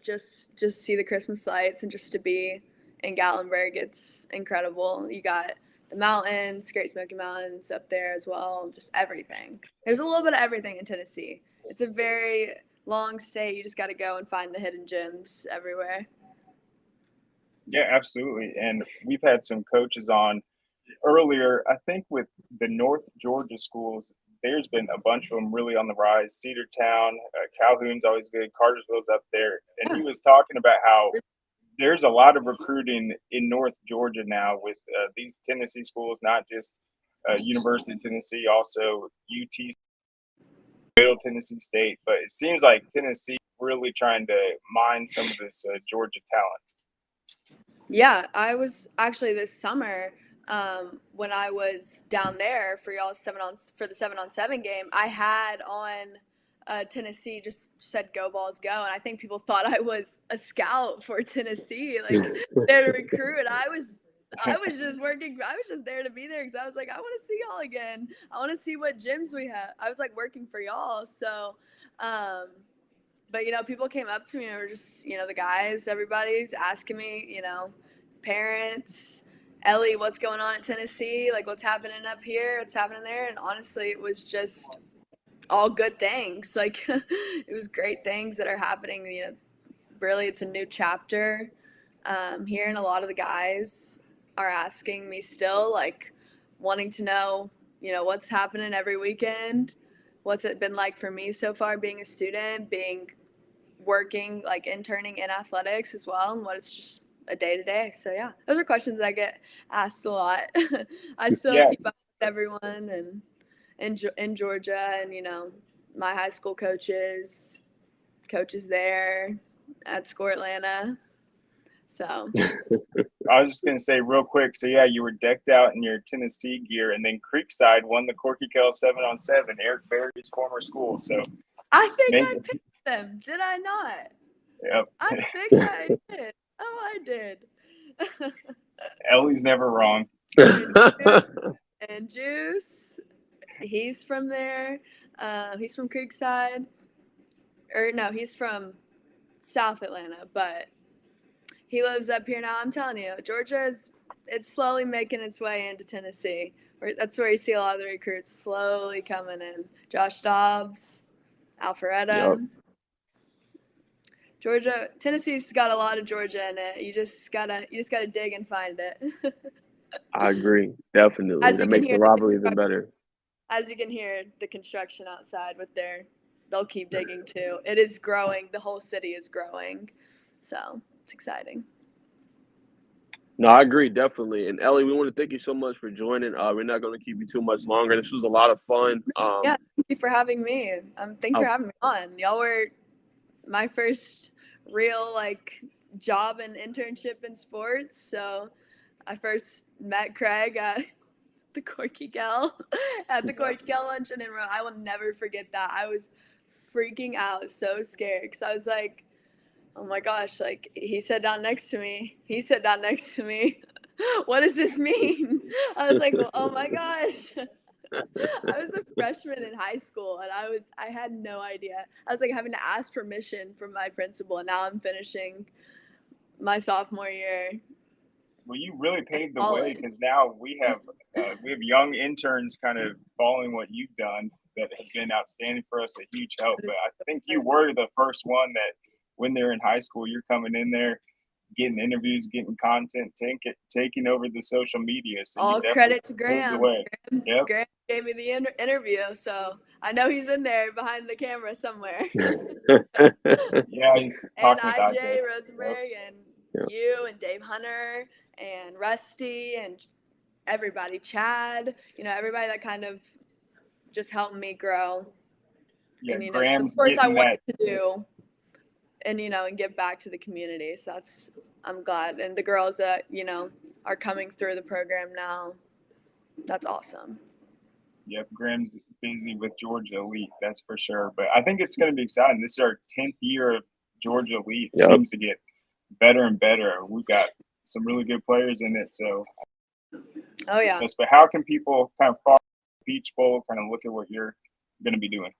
Just see the Christmas lights and just to be in Gatlinburg, it's incredible. You got the mountains, Great Smoky Mountains up there as well, just everything. There's a little bit of everything in Tennessee. It's a very long state. You just got to go and find the hidden gems everywhere. Yeah, absolutely. And we've had some coaches on earlier, I think with the North Georgia schools, there's been a bunch of them really on the rise. Cedartown, Calhoun's always good. Cartersville's up there, and he was talking about how there's a lot of recruiting in North Georgia now with these Tennessee schools, not just University of Tennessee, also UT, Middle Tennessee State. But it seems like Tennessee really trying to mine some of this Georgia talent. Yeah, I was actually this summer when I was down there for y'all's for the 7-on-7 game. I had on Tennessee just said "Go Balls Go," and I think people thought I was a scout for Tennessee, like there to recruit. I was just working. I was just there to be there because I was like, I want to see y'all again. I want to see what gyms we have. I was like working for y'all, so. But people came up to me and were just the guys, everybody's asking me, parents, Ellie, what's going on at Tennessee, like what's happening up here, what's happening there. And honestly, it was just all good things. Like it was great things that are happening. Really, it's a new chapter here, and a lot of the guys are asking me still, like wanting to know what's happening every weekend. What's it been like for me so far being a student, working, like interning in athletics as well, and what it's just a day to day. So yeah, those are questions that I get asked a lot. I still keep up with everyone and in Georgia, and my high school coaches there at Score Atlanta. So I was just going to say real quick. So, yeah, you were decked out in your Tennessee gear, and then Creekside won the Corky Kell 7-on-7, Eric Berry's former school. So I think I picked them. Did I not? Yep. I think I did. Oh, I did. Ellie's never wrong. And Juice, he's from there. He's from Creekside. Or no, he's from South Atlanta, but he lives up here now. I'm telling you, it's slowly making its way into Tennessee. That's where you see a lot of the recruits slowly coming in. Josh Dobbs, Alpharetta. Yep. Georgia, Tennessee's got a lot of Georgia in it. You just gotta dig and find it. I agree, definitely. That makes the rivalry even better. As you can hear, the construction outside they'll keep digging too. It is growing. The whole city is growing, so it's exciting. No, I agree, definitely. And Ellie, we want to thank you so much for joining. We're not going to keep you too much longer. This was a lot of fun. Yeah, thank you for having me. Thank you for having me on. Y'all were my first real job and internship in sports. So I first met Craig at the Corky Kell luncheon in Rome. I will never forget that. I was freaking out, so scared, because I was like, oh my gosh, like he sat down next to me. What does this mean? I was like, well, oh my gosh. I was a freshman in high school, and I had no idea. I was like having to ask permission from my principal, and now I'm finishing my sophomore year. Well, you really paved the way, because now we have young interns kind of following what you've done that have been outstanding for us, a huge help. But I think you were the first one that when they're in high school, you're coming in there, getting interviews, getting content, taking over the social media. So all credit to Graham. Yep. Graham gave me the interview, so I know he's in there behind the camera somewhere. Yeah, he's talking and about IJ Rosenberg and you and Dave Hunter and Rusty and everybody, Chad, everybody that kind of just helped me grow. Yeah, and Graham's of course I wanted to do and and give back to the community. So I'm glad. And the girls that, are coming through the program now, that's awesome. Yep, Graham's busy with Georgia Elite, that's for sure. But I think it's going to be exciting. This is our 10th year of Georgia Elite. It seems to get better and better. We've got some really good players in it. So, oh yeah. But how can people kind of follow the Peach Bowl, kind of look at what you're going to be doing?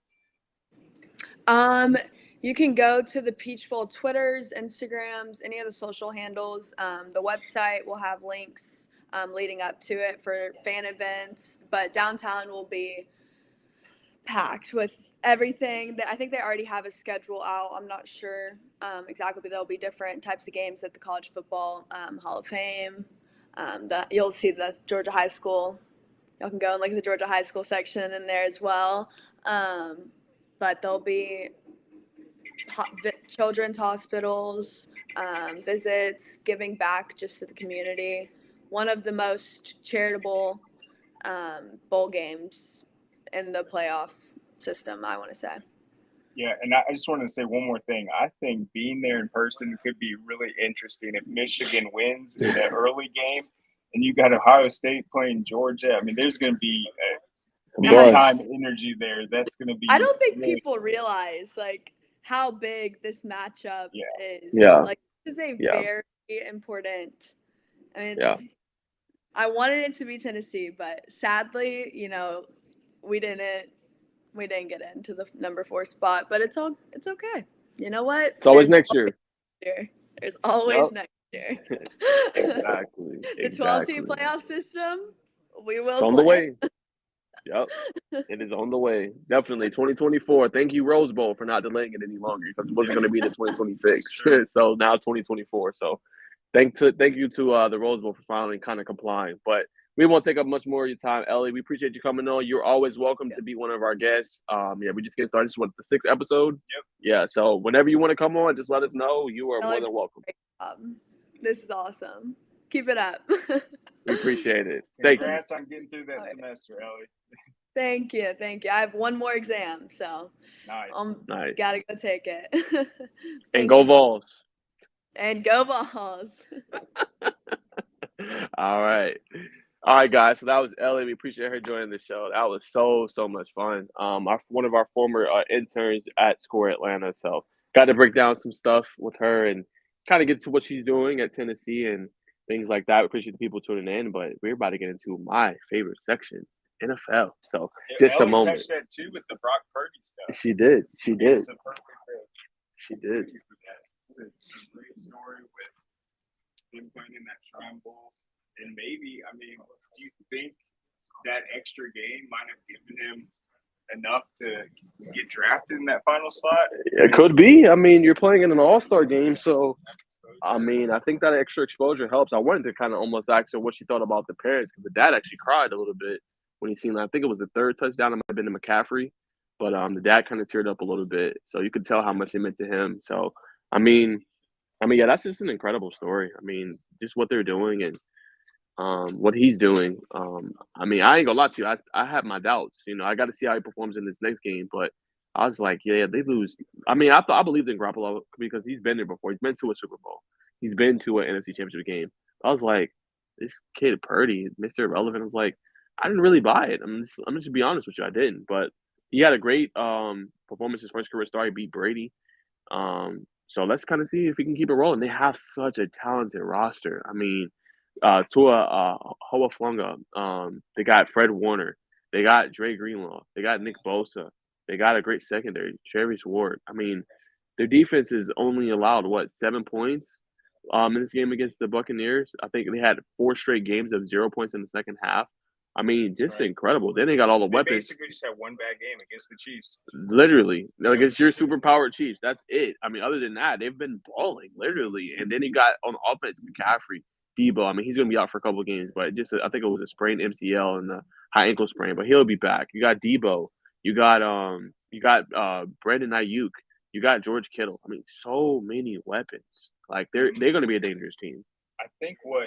You can go to the Peach Bowl Twitters, Instagrams, any of the social handles. The website will have links leading up to it for fan events, but downtown will be packed with everything. I think they already have a schedule out. I'm not sure exactly, but there'll be different types of games at the College Football Hall of Fame. That you'll see the Georgia High School. Y'all can go and look at the Georgia High School section in there as well. But there'll be children's hospitals, visits, giving back just to the community. One of the most charitable bowl games in the playoff system, I want to say. Yeah, and I just wanted to say one more thing. I think being there in person could be really interesting if Michigan wins in the early game and you got Ohio State playing Georgia. I mean, there's going to be a big time energy there. That's going to be. I don't think people realize like how big this matchup is. Yeah. Like this is a very important. I mean, I wanted it to be Tennessee, but sadly, we didn't get into the number 4 spot. But it's okay. You know what? It's always next year. There's always next year. Exactly. The 12-team playoff system. We will. It's on the way. Yep. It is on the way. Definitely. 2024. Thank you, Rose Bowl, for not delaying it any longer because it wasn't going to be in 2026. So now it's 2024. So thank you to the Rose Bowl for finally kind of complying. But we won't take up much more of your time, Ellie. We appreciate you coming on. You're always welcome to be one of our guests. We just get started. This is the 6th episode? Yep. Yeah. So whenever you want to come on, just let us know. You are more than welcome. This is awesome. Keep it up. We appreciate it. Thank you. Congrats on getting through that semester, Ellie. Thank you. I have one more exam, so nice. Gotta go take it. And go Vols. And go Vols. All right, guys. So that was Ellie. We appreciate her joining the show. That was so much fun. One of our former interns at Score Atlanta. So got to break down some stuff with her and kind of get to what she's doing at Tennessee and things like that. We appreciate the people tuning in, but we're about to get into my favorite section, NFL. So just Ellie a moment. touched that too with the Brock Purdy stuff. She did. It's a perfect She did. It's a great story with him playing in that Shrine Bowl. And maybe, do you think that extra game might have given him enough to get drafted in that final slot? It could be. You're playing in an all-star game, so I think that extra exposure helps. I wanted to kind of almost ask her what she thought about the parents because the dad actually cried a little bit when he seen. I think it was the 3rd touchdown. It might have been to McCaffrey, but the dad kind of teared up a little bit, so you could tell how much it meant to him. So that's just an incredible story. Just what they're doing and what he's doing. I ain't gonna lie to you. I have my doubts. I got to see how he performs in this next game, but I was like, yeah, they lose. I believed in Garoppolo because he's been there before. He's been to a Super Bowl. He's been to an NFC Championship game. I was like, this kid Purdy, Mr. Irrelevant. I was like, I didn't really buy it. I'm just be honest with you, I didn't. But he had a great performance his first career start. He beat Brady. So let's kind of see if he can keep it rolling. They have such a talented roster. Tua Hoaflunga. They got Fred Warner. They got Dre Greenlaw. They got Nick Bosa. They got a great secondary, Travis Ward. Their defense is only allowed 7 points in this game against the Buccaneers. I think they had 4 straight games of 0 points in the second half. Just incredible. Then they got all the weapons. Basically just had one bad game against the Chiefs. Literally. Like, it's your superpowered Chiefs. That's it. Other than that, they've been balling, literally. And then he got on offense, McCaffrey, Debo. He's going to be out for a couple of games, but I think it was a sprained MCL and a high ankle sprain, but he'll be back. You got Debo. You got Brandon Ayuk. You got George Kittle. So many weapons. Like, they're going to be a dangerous team. I think what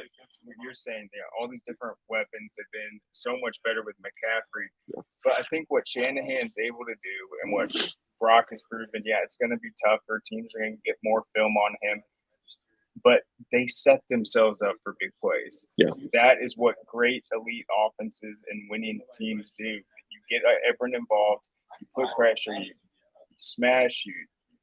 you're saying there, all these different weapons have been so much better with McCaffrey. Yeah. But I think what Shanahan's able to do and what Brock has proven, it's going to be tougher. Teams are going to get more film on him. But they set themselves up for big plays. Yeah. That is what great elite offenses and winning teams do. You get everyone involved, you put pressure, you smash, you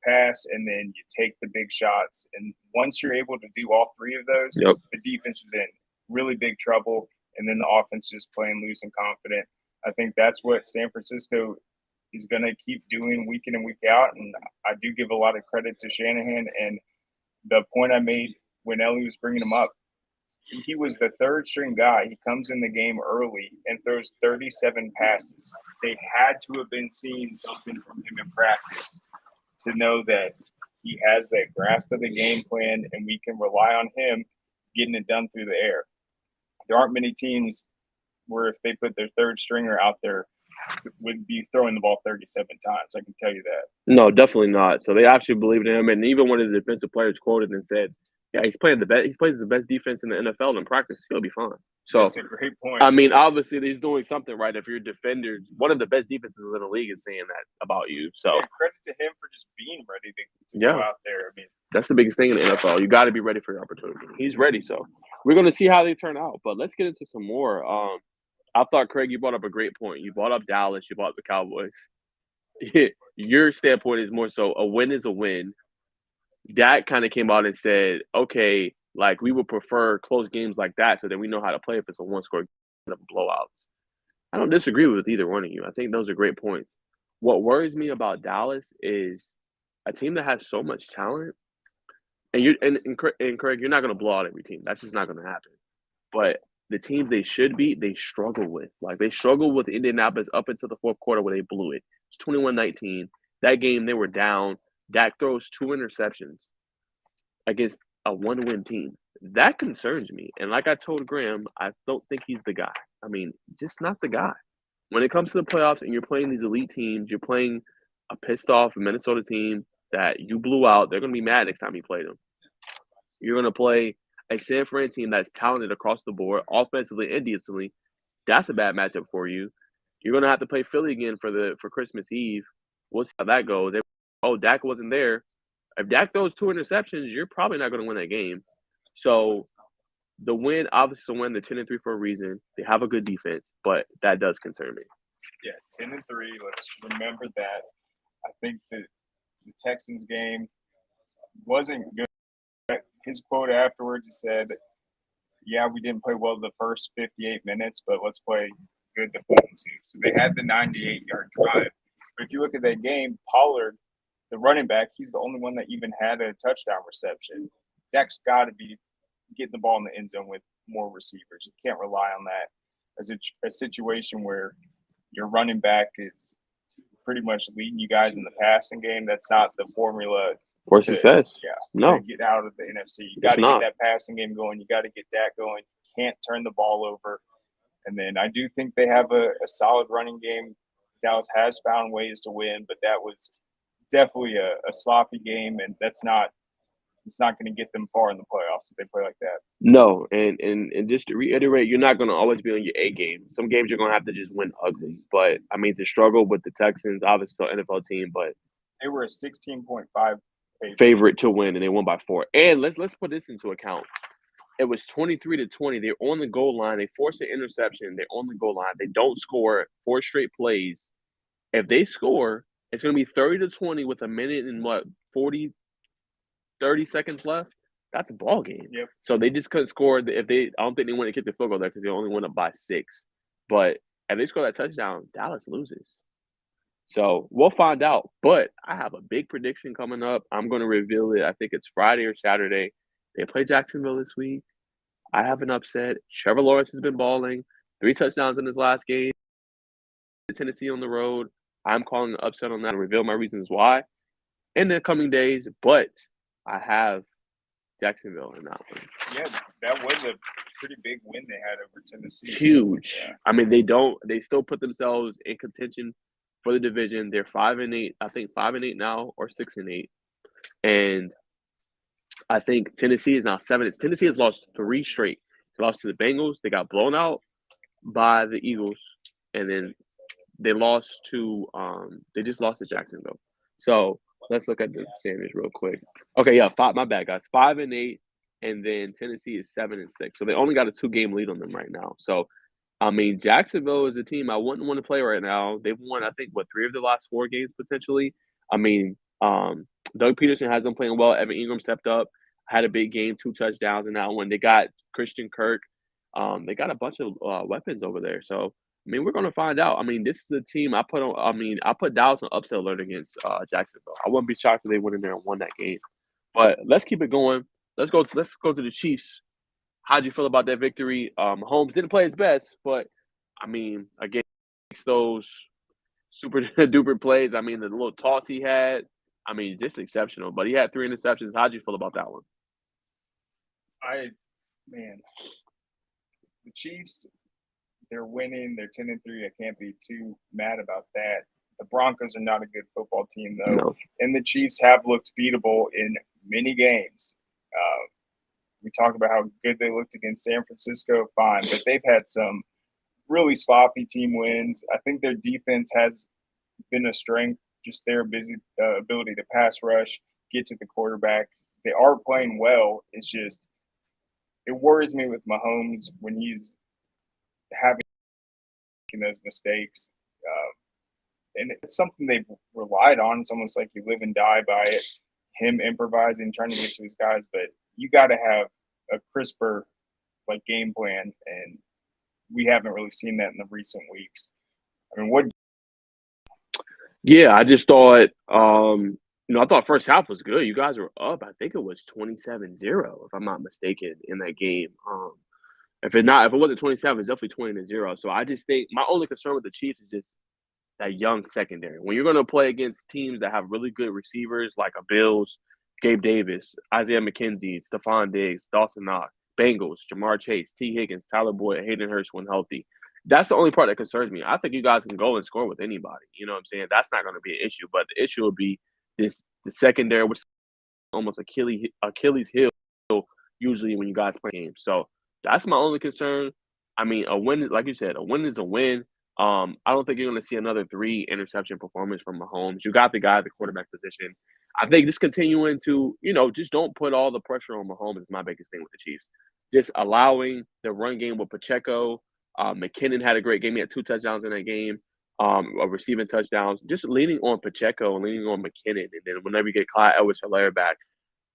pass, and then you take the big shots. And once you're able to do all 3 of those, the defense is in really big trouble, and then the offense is playing loose and confident. I think that's what San Francisco is going to keep doing week in and week out, and I do give a lot of credit to Shanahan. And the point I made when Ellie was bringing him up, he was the 3rd string guy. He comes in the game early and throws 37 passes. They had to have been seeing something from him in practice to know that he has that grasp of the game plan and we can rely on him getting it done through the air. there aren't many teams where if they put their third stringer out there would be throwing the ball 37 times. I can tell you that. No, definitely not. So they actually believed in him, and even one of the defensive players quoted and said, "Yeah, he's playing the best. He plays the best defense in the NFL in practice. He'll be fine." So, That's a great point. I mean, obviously he's doing something right. If your defenders, one of the best defenses in the league, is saying that about you, so Yeah, credit to him for just being ready to Yeah. go out there. I mean, that's the biggest thing in the NFL. You got to be ready for your opportunity. He's ready, so we're going to see how they turn out. But let's get into some more. I thought, Craig, you brought up a great point. You brought up Dallas. You brought up the Cowboys. Your standpoint is more so a win is a win. Dak kind of came out and said, okay, like we would prefer close games like that so that we know how to play if it's a one-score game of blowouts. I don't disagree with either one of you. I think those are great points. What worries me about Dallas is a team that has so much talent, and Craig, you're not going to blow out every team. That's just not going to happen. But the teams they should beat, they struggle with. Like they struggled with Indianapolis up into the fourth quarter where they blew it. It's 21-19. That game they were down. Dak throws 2 interceptions against a one-win team. That concerns me. And like I told Graham, I don't think he's the guy. I mean, just not the guy. When it comes to the playoffs and you're playing these elite teams, you're playing a pissed-off Minnesota team that you blew out, they're going to be mad next time you play them. You're going to play a San Fran team that's talented across the board, offensively and defensively. That's a bad matchup for you. You're going to have to play Philly again for Christmas Eve. We'll see how that goes. Dak wasn't there. If Dak throws 2 interceptions, you're probably not going to win that game. So the win, obviously, the win. They're 10-3 for a reason. They have a good defense, but that does concern me. Yeah, 10-3. Let's remember that. I think that the Texans game wasn't good. His quote afterwards, he said, "Yeah, we didn't play well the first 58 minutes, but let's play good the final 2." So they had the 98-yard drive. But if you look at that game, Pollard, the running back, he's the only one that even had a touchdown reception. Dak's got to be getting the ball in the end zone with more receivers. You can't rely on that as a situation where your running back is pretty much leading you guys in the passing game. That's not the formula For success. to get out of the NFC. You got to get that passing game going. You got to get that going. You can't turn the ball over. And then I do think they have a solid running game. Dallas has found ways to win, but that was definitely a sloppy game, and it's not going to get them far in the playoffs if they play like that. No, and just to reiterate, you're not going to always be on your A game. Some games you're going to have to just win ugly. But, I mean, to struggle with the Texans, obviously an NFL team, but they were a 16.5 favorite to win, and they won by 4. And let's put this into account. It was 23-20. They're on the goal line. They force an interception. They're on the goal line. They don't score 4 straight plays. If they score, it's going to be 30-20 with a minute and 30 seconds left. That's a ball game. Yep. So they just couldn't score. I don't think they want to kick the field goal there because they only went up by 6. But if they score that touchdown, Dallas loses. So we'll find out. But I have a big prediction coming up. I'm going to reveal it. I think it's Friday or Saturday. They play Jacksonville this week. I have an upset. Trevor Lawrence has been balling. 3 touchdowns in his last game. Tennessee on the road. I'm calling an upset on that and reveal my reasons why in the coming days. But I have Jacksonville in that one. Yeah, that was a pretty big win they had over Tennessee. Huge. Yeah. I mean, they still put themselves in contention for the division. They're 5-8. I think 5-8 now, or 6-8. And I think Tennessee is now 7. Tennessee has lost 3 straight. They lost to the Bengals. They got blown out by the Eagles, and then they lost to they just lost to Jacksonville. So let's look at the standings real quick. Okay, yeah, my bad, guys. 5-8, and then Tennessee is 7-6. So they only got a 2-game lead on them right now. So I mean, Jacksonville is a team I wouldn't want to play right now. They've won, I think, 3 of the last 4 games potentially. I mean, Doug Peterson has them playing well. Evan Ingram stepped up, had a big game, 2 touchdowns in that one. They got Christian Kirk. They got a bunch of weapons over there. So I mean, we're going to find out. I mean, this is the team I put on. I mean, I put Dallas on upset alert against Jacksonville. I wouldn't be shocked if they went in there and won that game. But let's keep it going. Let's go to the Chiefs. How'd you feel about that victory? Mahomes didn't play his best, but I mean, against those super duper plays, I mean, the little toss he had, I mean, just exceptional. But he had 3 interceptions. How'd you feel about that one? the Chiefs, they're winning. They're 10-3. I can't be too mad about that. The Broncos are not a good football team, though. No. And the Chiefs have looked beatable in many games. We talk about how good they looked against San Francisco, fine, but they've had some really sloppy team wins. I think their defense has been a strength, just their ability to pass rush, get to the quarterback. They are playing well. It's just, it worries me with Mahomes when he's having those mistakes. And it's something they've relied on. It's almost like you live and die by it. Him improvising, trying to get to his guys, but you got to have a crisper game plan, and we haven't really seen that in the recent weeks. I mean, what? Yeah, I just thought, I thought first half was good. You guys were up. I think it was 27-0, if I'm not mistaken, in that game. If it wasn't 27, it's definitely 20-0. So I just think my only concern with the Chiefs is just that young secondary. When you're going to play against teams that have really good receivers like a Bills, Gabe Davis, Isaiah McKenzie, Stephon Diggs, Dawson Knox, Bengals, Jamar Chase, T. Higgins, Tyler Boyd, Hayden Hurst when healthy. That's the only part that concerns me. I think you guys can go and score with anybody. You know what I'm saying? That's not going to be an issue. But the issue will be the secondary, which is almost Achilles heel usually when you guys play games. So that's my only concern. I mean, a win, like you said, a win is a win. I don't think you're going to see another 3 interception performance from Mahomes. You got the guy at the quarterback position. I think just continuing to, just don't put all the pressure on Mahomes is my biggest thing with the Chiefs. Just allowing the run game with Pacheco. McKinnon had a great game. He had 2 touchdowns in that game, receiving touchdowns. Just leaning on Pacheco and leaning on McKinnon. And then whenever you get Clyde Edwards-Helaire back,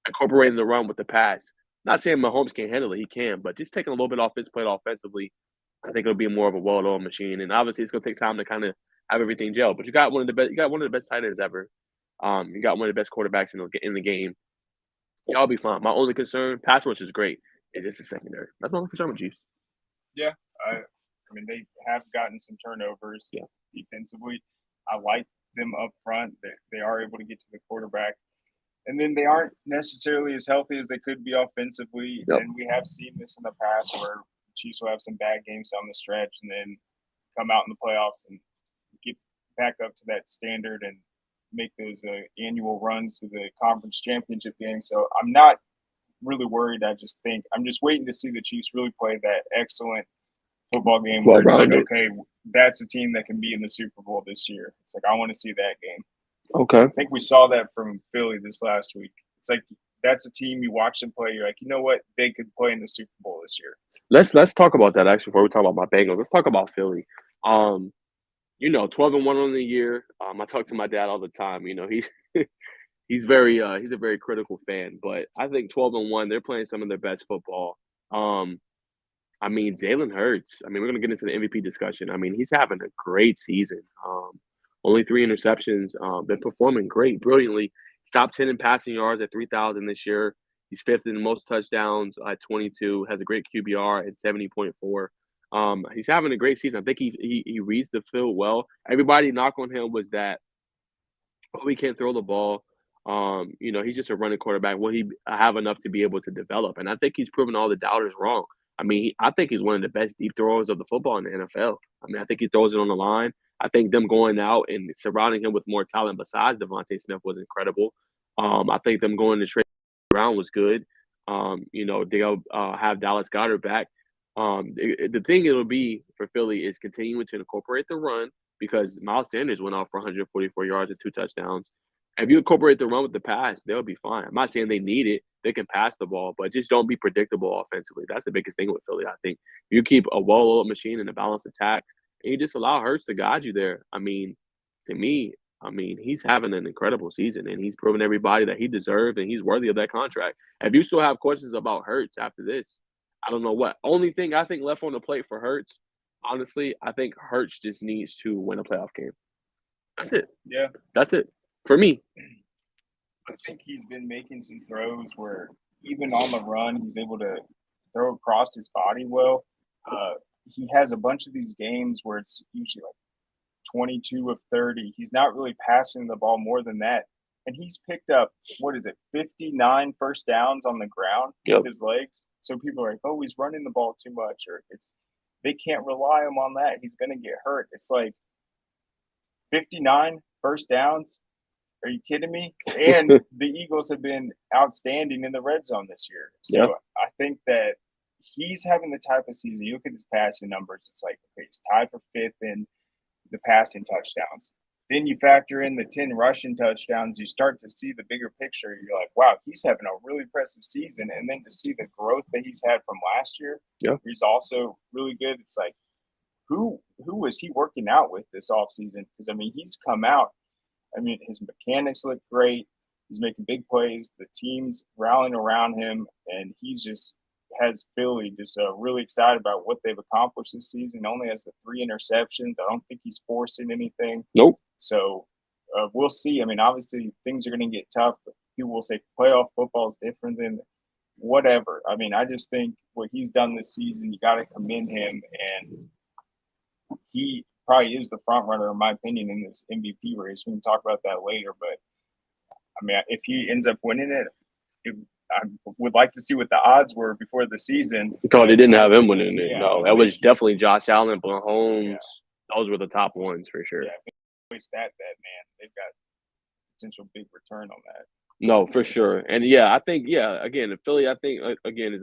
incorporating the run with the pass. Not saying Mahomes can't handle it. He can. But just taking a little bit off his plate offensively, I think it'll be more of a well-oiled machine. And obviously, it's going to take time to kind of have everything gel. But you got one of the best. You got one of the best tight ends ever. You got one of the best quarterbacks in the game. Y'all be fine. My only concern, pass rush is great. It's just the secondary. That's my only concern with Chiefs. Yeah, I mean they have gotten some turnovers defensively. I like them up front. They are able to get to the quarterback. And then they aren't necessarily as healthy as they could be offensively. Yep. And we have seen this in the past where the Chiefs will have some bad games down the stretch and then come out in the playoffs and get back up to that standard and make those annual runs to the conference championship game. So I'm not really worried. I'm just waiting to see the Chiefs really play that excellent football game where it's like, okay, that's a team that can be in the Super Bowl this year. It's like, I want to see that game. Okay. I think we saw that from Philly this last week. It's like that's a team you watch them play. You're like, you know what? They could play in the Super Bowl this year. Let's talk about that actually before we talk about my Bengals. Let's talk about Philly. 12-1 on the year. I talk to my dad all the time. He's he's a very critical fan, but I think 12-1, they're playing some of their best football. I mean, Jalen Hurts. I mean, we're gonna get into the MVP discussion. I mean, he's having a great season. Only 3 interceptions. Been performing brilliantly. Top 10 in passing yards at 3,000 this year. He's 5th in most touchdowns at 22. Has a great QBR at 70.4. He's having a great season. I think he reads the field well. Everybody knock on him was that he can't throw the ball. He's just a running quarterback. Will he have enough to be able to develop? And I think he's proven all the doubters wrong. I mean, I think he's one of the best deep throwers of the football in the NFL. I mean, I think he throws it on the line. I think them going out and surrounding him with more talent besides Devontae Smith was incredible. I think them going to trade Brown was good. They'll have Dallas Goedert back. The thing it'll be for Philly is continuing to incorporate the run because Miles Sanders went off for 144 yards and 2 touchdowns. If you incorporate the run with the pass, they'll be fine. I'm not saying they need it. They can pass the ball, but just don't be predictable offensively. That's the biggest thing with Philly, I think. You keep a well-oiled machine and a balanced attack, and you just allow Hurts to guide you there. I mean, to me, he's having an incredible season, and he's proven everybody that he deserved and he's worthy of that contract. If you still have questions about Hurts after this, I don't know what. Only thing I think left on the plate for Hurts, honestly, I think Hurts just needs to win a playoff game. That's it. Yeah. That's it. For me. I think he's been making some throws where even on the run, he's able to throw across his body well. He has a bunch of these games where it's usually like 22 of 30. He's not really passing the ball more than that. 10 of 12 and he's picked up, 59 first downs on the ground with his legs. So people are like, oh, he's running the ball too much, or they can't rely on that. He's going to get hurt. It's like 59 first downs. Are you kidding me? And the Eagles have been outstanding in the red zone this year. So I think that he's having the type of season. You look at his passing numbers, it's like, okay, he's tied for 5th in the passing touchdowns. Then you factor in the 10 rushing touchdowns, you start to see the bigger picture. You're like, wow, he's having a really impressive season. And then to see the growth that he's had from last year, he's also really good. It's like, who was he working out with this offseason? Because, I mean, he's come out. I mean, his mechanics look great. He's making big plays. The team's rallying around him, and he's just has Philly just really excited about what they've accomplished this season. Only has the 3 interceptions. I don't think he's forcing anything. Nope. So we'll see. I mean, obviously things are going to get tough. People will say playoff football is different than whatever. I mean, I just think what he's done this season, you got to commend him, and he probably is the front runner, in my opinion, in this MVP race. We can talk about that later, but I mean, if he ends up winning it, I would like to see what the odds were before the season. Because they didn't have him winning it. No, that was definitely Josh Allen, Mahomes. Yeah. Those were the top ones for sure. Yeah, if they waste that, man, they've got potential big return on that. No, for sure. And I think, again, Philly, I think, again, is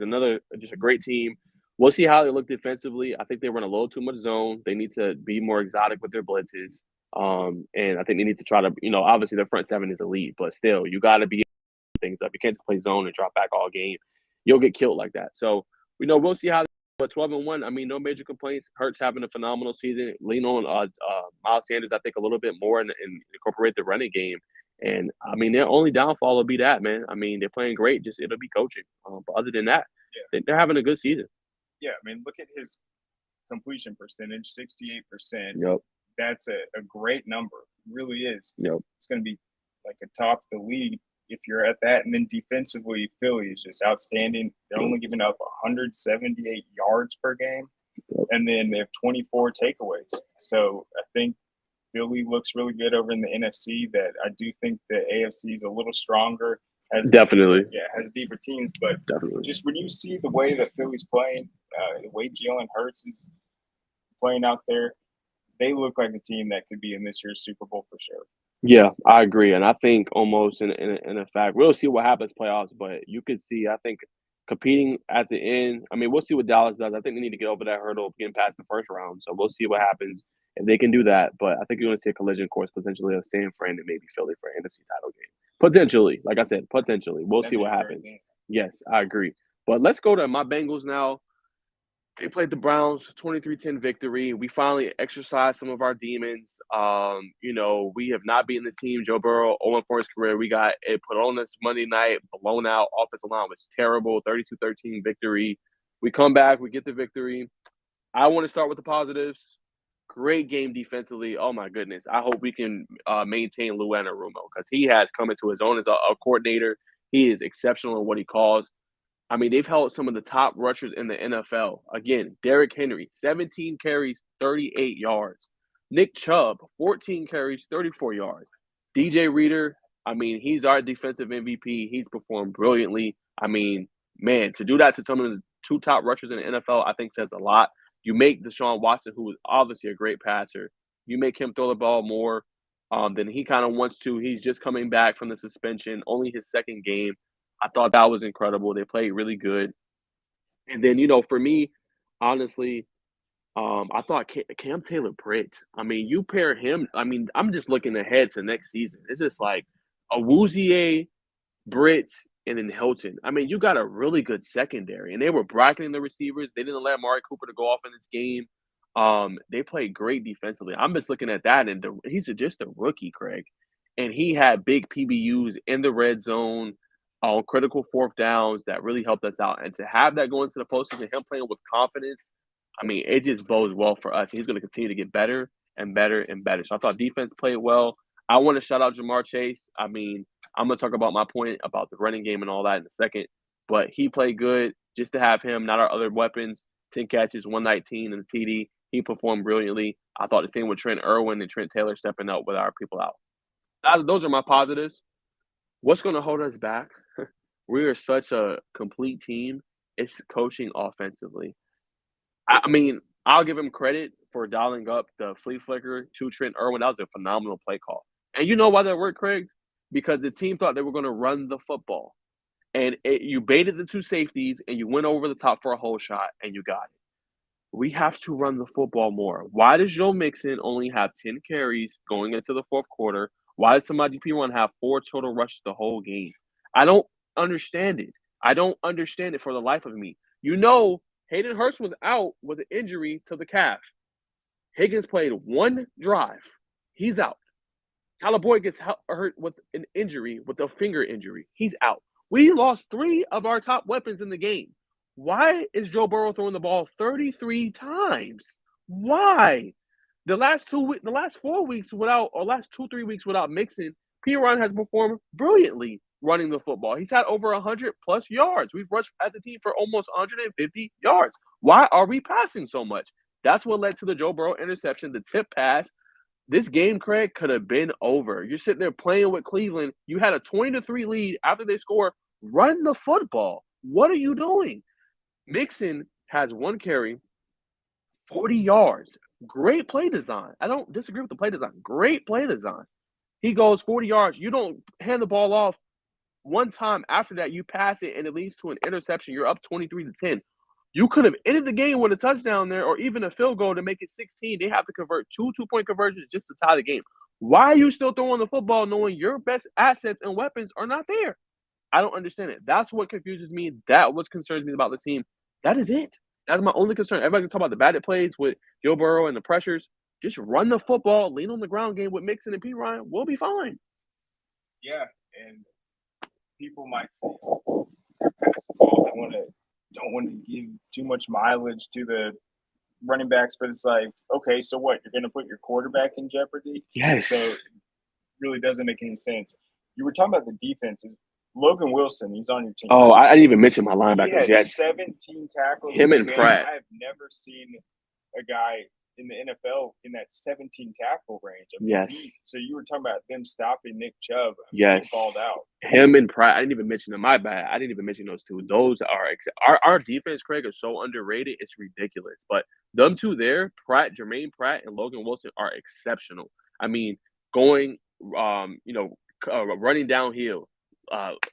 just a great team. We'll see how they look defensively. I think they run a little too much zone. They need to be more exotic with their blitzes. And I think they need to try to, obviously their front 7 is elite, but still, you got to be things up. You can't just play zone and drop back all game. You'll get killed like that. So, we'll see how. But 12-1, I mean, no major complaints. Hurts having a phenomenal season. Lean on Miles Sanders, I think, a little bit more and incorporate the running game. And, I mean, their only downfall will be that, man. I mean, they're playing great. Just it'll be coaching. But other than that, they're having a good season. Yeah, I mean, look at his completion percentage, 68%. Yep. That's a great number. It really is. Yep. It's going to be like atop the league if you're at that. And then defensively, Philly is just outstanding. They're only giving up 178 yards per game. Yep. And then they have 24 takeaways. So I think Philly looks really good over in the NFC. That I do think the AFC is a little stronger. Definitely. Has deeper teams. But definitely, just when you see the way that Philly's playing, the way Jalen Hurts is playing out there, they look like a team that could be in this year's Super Bowl for sure. Yeah, I agree. And I think almost in a fact, we'll see what happens playoffs, but you could see, I think, competing at the end. I mean, we'll see what Dallas does. I think they need to get over that hurdle of getting past the first round. So we'll see what happens if they can do that. But I think you're going to see a collision course potentially of San Fran and maybe Philly for an NFC title game. Potentially. Like I said, potentially. We'll see what happens. Yes, I agree. But let's go to my Bengals now. They played the Browns, 23-10 victory. We finally exercised some of our demons. We have not beaten this team. Joe Burrow, 0-4 his career. We got it put on this Monday night, blown out. Offensive line was terrible, 32-13 victory. We come back, we get the victory. I want to start with the positives. Great game defensively. Oh, my goodness. I hope we can maintain Lou Anarumo because he has come into his own as a coordinator. He is exceptional in what he calls. I mean, they've held some of the top rushers in the NFL. Again, Derrick Henry, 17 carries, 38 yards. Nick Chubb, 14 carries, 34 yards. DJ Reader, I mean, he's our defensive MVP. He's performed brilliantly. I mean, man, to do that to some of the 2 top rushers in the NFL, I think says a lot. You make Deshaun Watson, who is obviously a great passer, you make him throw the ball more than he kind of wants to. He's just coming back from the suspension, only his second game. I thought that was incredible. They played really good. And then, for me, honestly, I thought Cam Taylor-Britt, I mean, you pair him, I mean, I'm just looking ahead to next season. It's just like Awuzie, Britt, and then Hilton. I mean, you got a really good secondary. And they were bracketing the receivers. They didn't let Amari Cooper to go off in this game. They played great defensively. I'm just looking at that, and he's just a rookie, Craig. And he had big PBUs in the red zone on critical 4th downs that really helped us out. And to have that going to the postseason, him playing with confidence, I mean, it just bodes well for us. He's going to continue to get better and better and better. So I thought defense played well. I want to shout out Jamar Chase. I mean, I'm going to talk about my point about the running game and all that in a second. But he played good. Just to have him, not our other weapons, 10 catches, 119 and a TD. He performed brilliantly. I thought the same with Trent Irwin and Trent Taylor stepping up with our people out. Those are my positives. What's going to hold us back? We are such a complete team. It's coaching offensively. I mean, I'll give him credit for dialing up the flea flicker to Trent Irwin. That was a phenomenal play call. And you know why that worked, Craig? Because the team thought they were going to run the football. And you baited the two safeties and you went over the top for a whole shot and you got it. We have to run the football more. Why does Joe Mixon only have 10 carries going into the fourth quarter? Why does somebody P1 have 4 total rushes the whole game? I don't understand it. I don't understand it for the life of me. You know, Hayden Hurst was out with an injury to the calf. Higgins played one drive. He's out. Tyler Boyd gets hurt with an injury, with a finger injury. He's out. We lost 3 of our top weapons in the game. Why is Joe Burrow throwing the ball 33 times? Why? The last 4 weeks without, or last 2-3 weeks without Mixon, P. Ryan has performed brilliantly running the football. He's had over 100 plus yards. We've rushed as a team for almost 150 yards. Why are we passing so much? That's what led to the Joe Burrow interception, the tip pass. This game, Craig, could have been over. You're sitting there playing with Cleveland. You had a 20-3 lead after they score. Run the football. What are you doing? Mixon has 1 carry, 40 yards. Great play design. I don't disagree with the play design. Great play design. He goes 40 yards. You don't hand the ball off one time. After that, you pass it, and it leads to an interception. You're up 23-10. You could have ended the game with a touchdown there or even a field goal to make it 16. They have to convert 2 two-point conversions just to tie the game. Why are you still throwing the football knowing your best assets and weapons are not there? I don't understand it. That's what confuses me. That what concerns me about the team. That is it. That's my only concern. Everybody can talk about the batted plays with Joe Burrow and the pressures. Just run the football, lean on the ground game with Mixon and P. Ryan. We'll be fine. Yeah, and people might say, pass the ball. Don't want to give too much mileage to the running backs, but it's like, okay, so what? You're going to put your quarterback in jeopardy? Yes. So it really doesn't make any sense. You were talking about the defenses. Logan Wilson, he's on your team. Oh, I didn't even mention my linebackers. He had yet. 17 tackles. Him in and the Pratt. I've never seen a guy in the NFL in that 17 tackle range. I mean, Yes. So you were talking about them stopping Nick Chubb. Yes. He called out. Him and Pratt. I didn't even mention them. My bad. I didn't even mention those two. Those are our defense, Craig, is so underrated. It's ridiculous. But them two there, Jermaine Pratt and Logan Wilson, are exceptional. I mean, going, running downhill,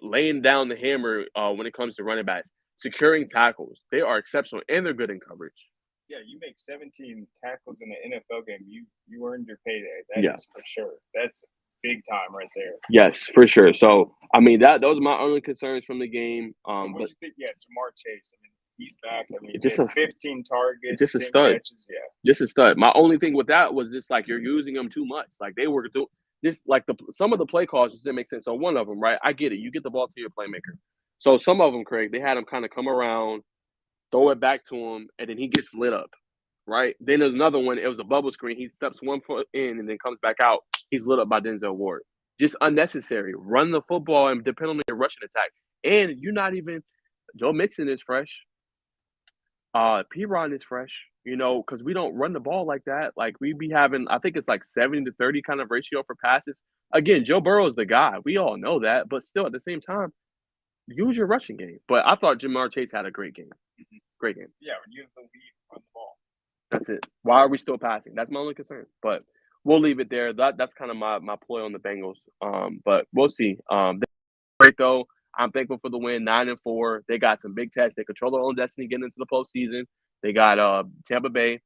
laying down the hammer when it comes to running backs, securing tackles. They are exceptional, and they're good in coverage. Yeah, you make 17 tackles in an NFL game, you earned your payday. That is for sure. That's big time right there. Yes, for sure. So, I mean, those are my only concerns from the game. What do you think? Yeah, Jamar Chase. I mean, he's back. I mean, just 15 targets, just a 10 stud. catches. Yeah, just a stud. My only thing with that was just like you're using them too much. Like they were doing this, like some of the play calls just didn't make sense. So one of them, right? I get it. You get the ball to your playmaker. So some of them, Craig, they had him kind of come around, throw it back to him, and then he gets lit up. Right? Then there's another one. It was a bubble screen. He steps 1 foot in and then comes back out. He's lit up by Denzel Ward. Just unnecessary. Run the football and depend on your rushing attack. And you're not even – Joe Mixon is fresh. P-Ron is fresh, because we don't run the ball like that. Like, we be having – I think it's like 70-30 kind of ratio for passes. Again, Joe Burrow is the guy. We all know that. But still, at the same time, use your rushing game. But I thought Jamar Chase had a great game. Great game. Yeah, when you have the lead, run the ball. That's it. Why are we still passing? That's my only concern. But we'll leave it there. That's kind of my ploy on the Bengals. But we'll see. Great though. I'm thankful for the win. 9-4. They got some big tests. They control their own destiny getting into the postseason. They got Tampa Bay.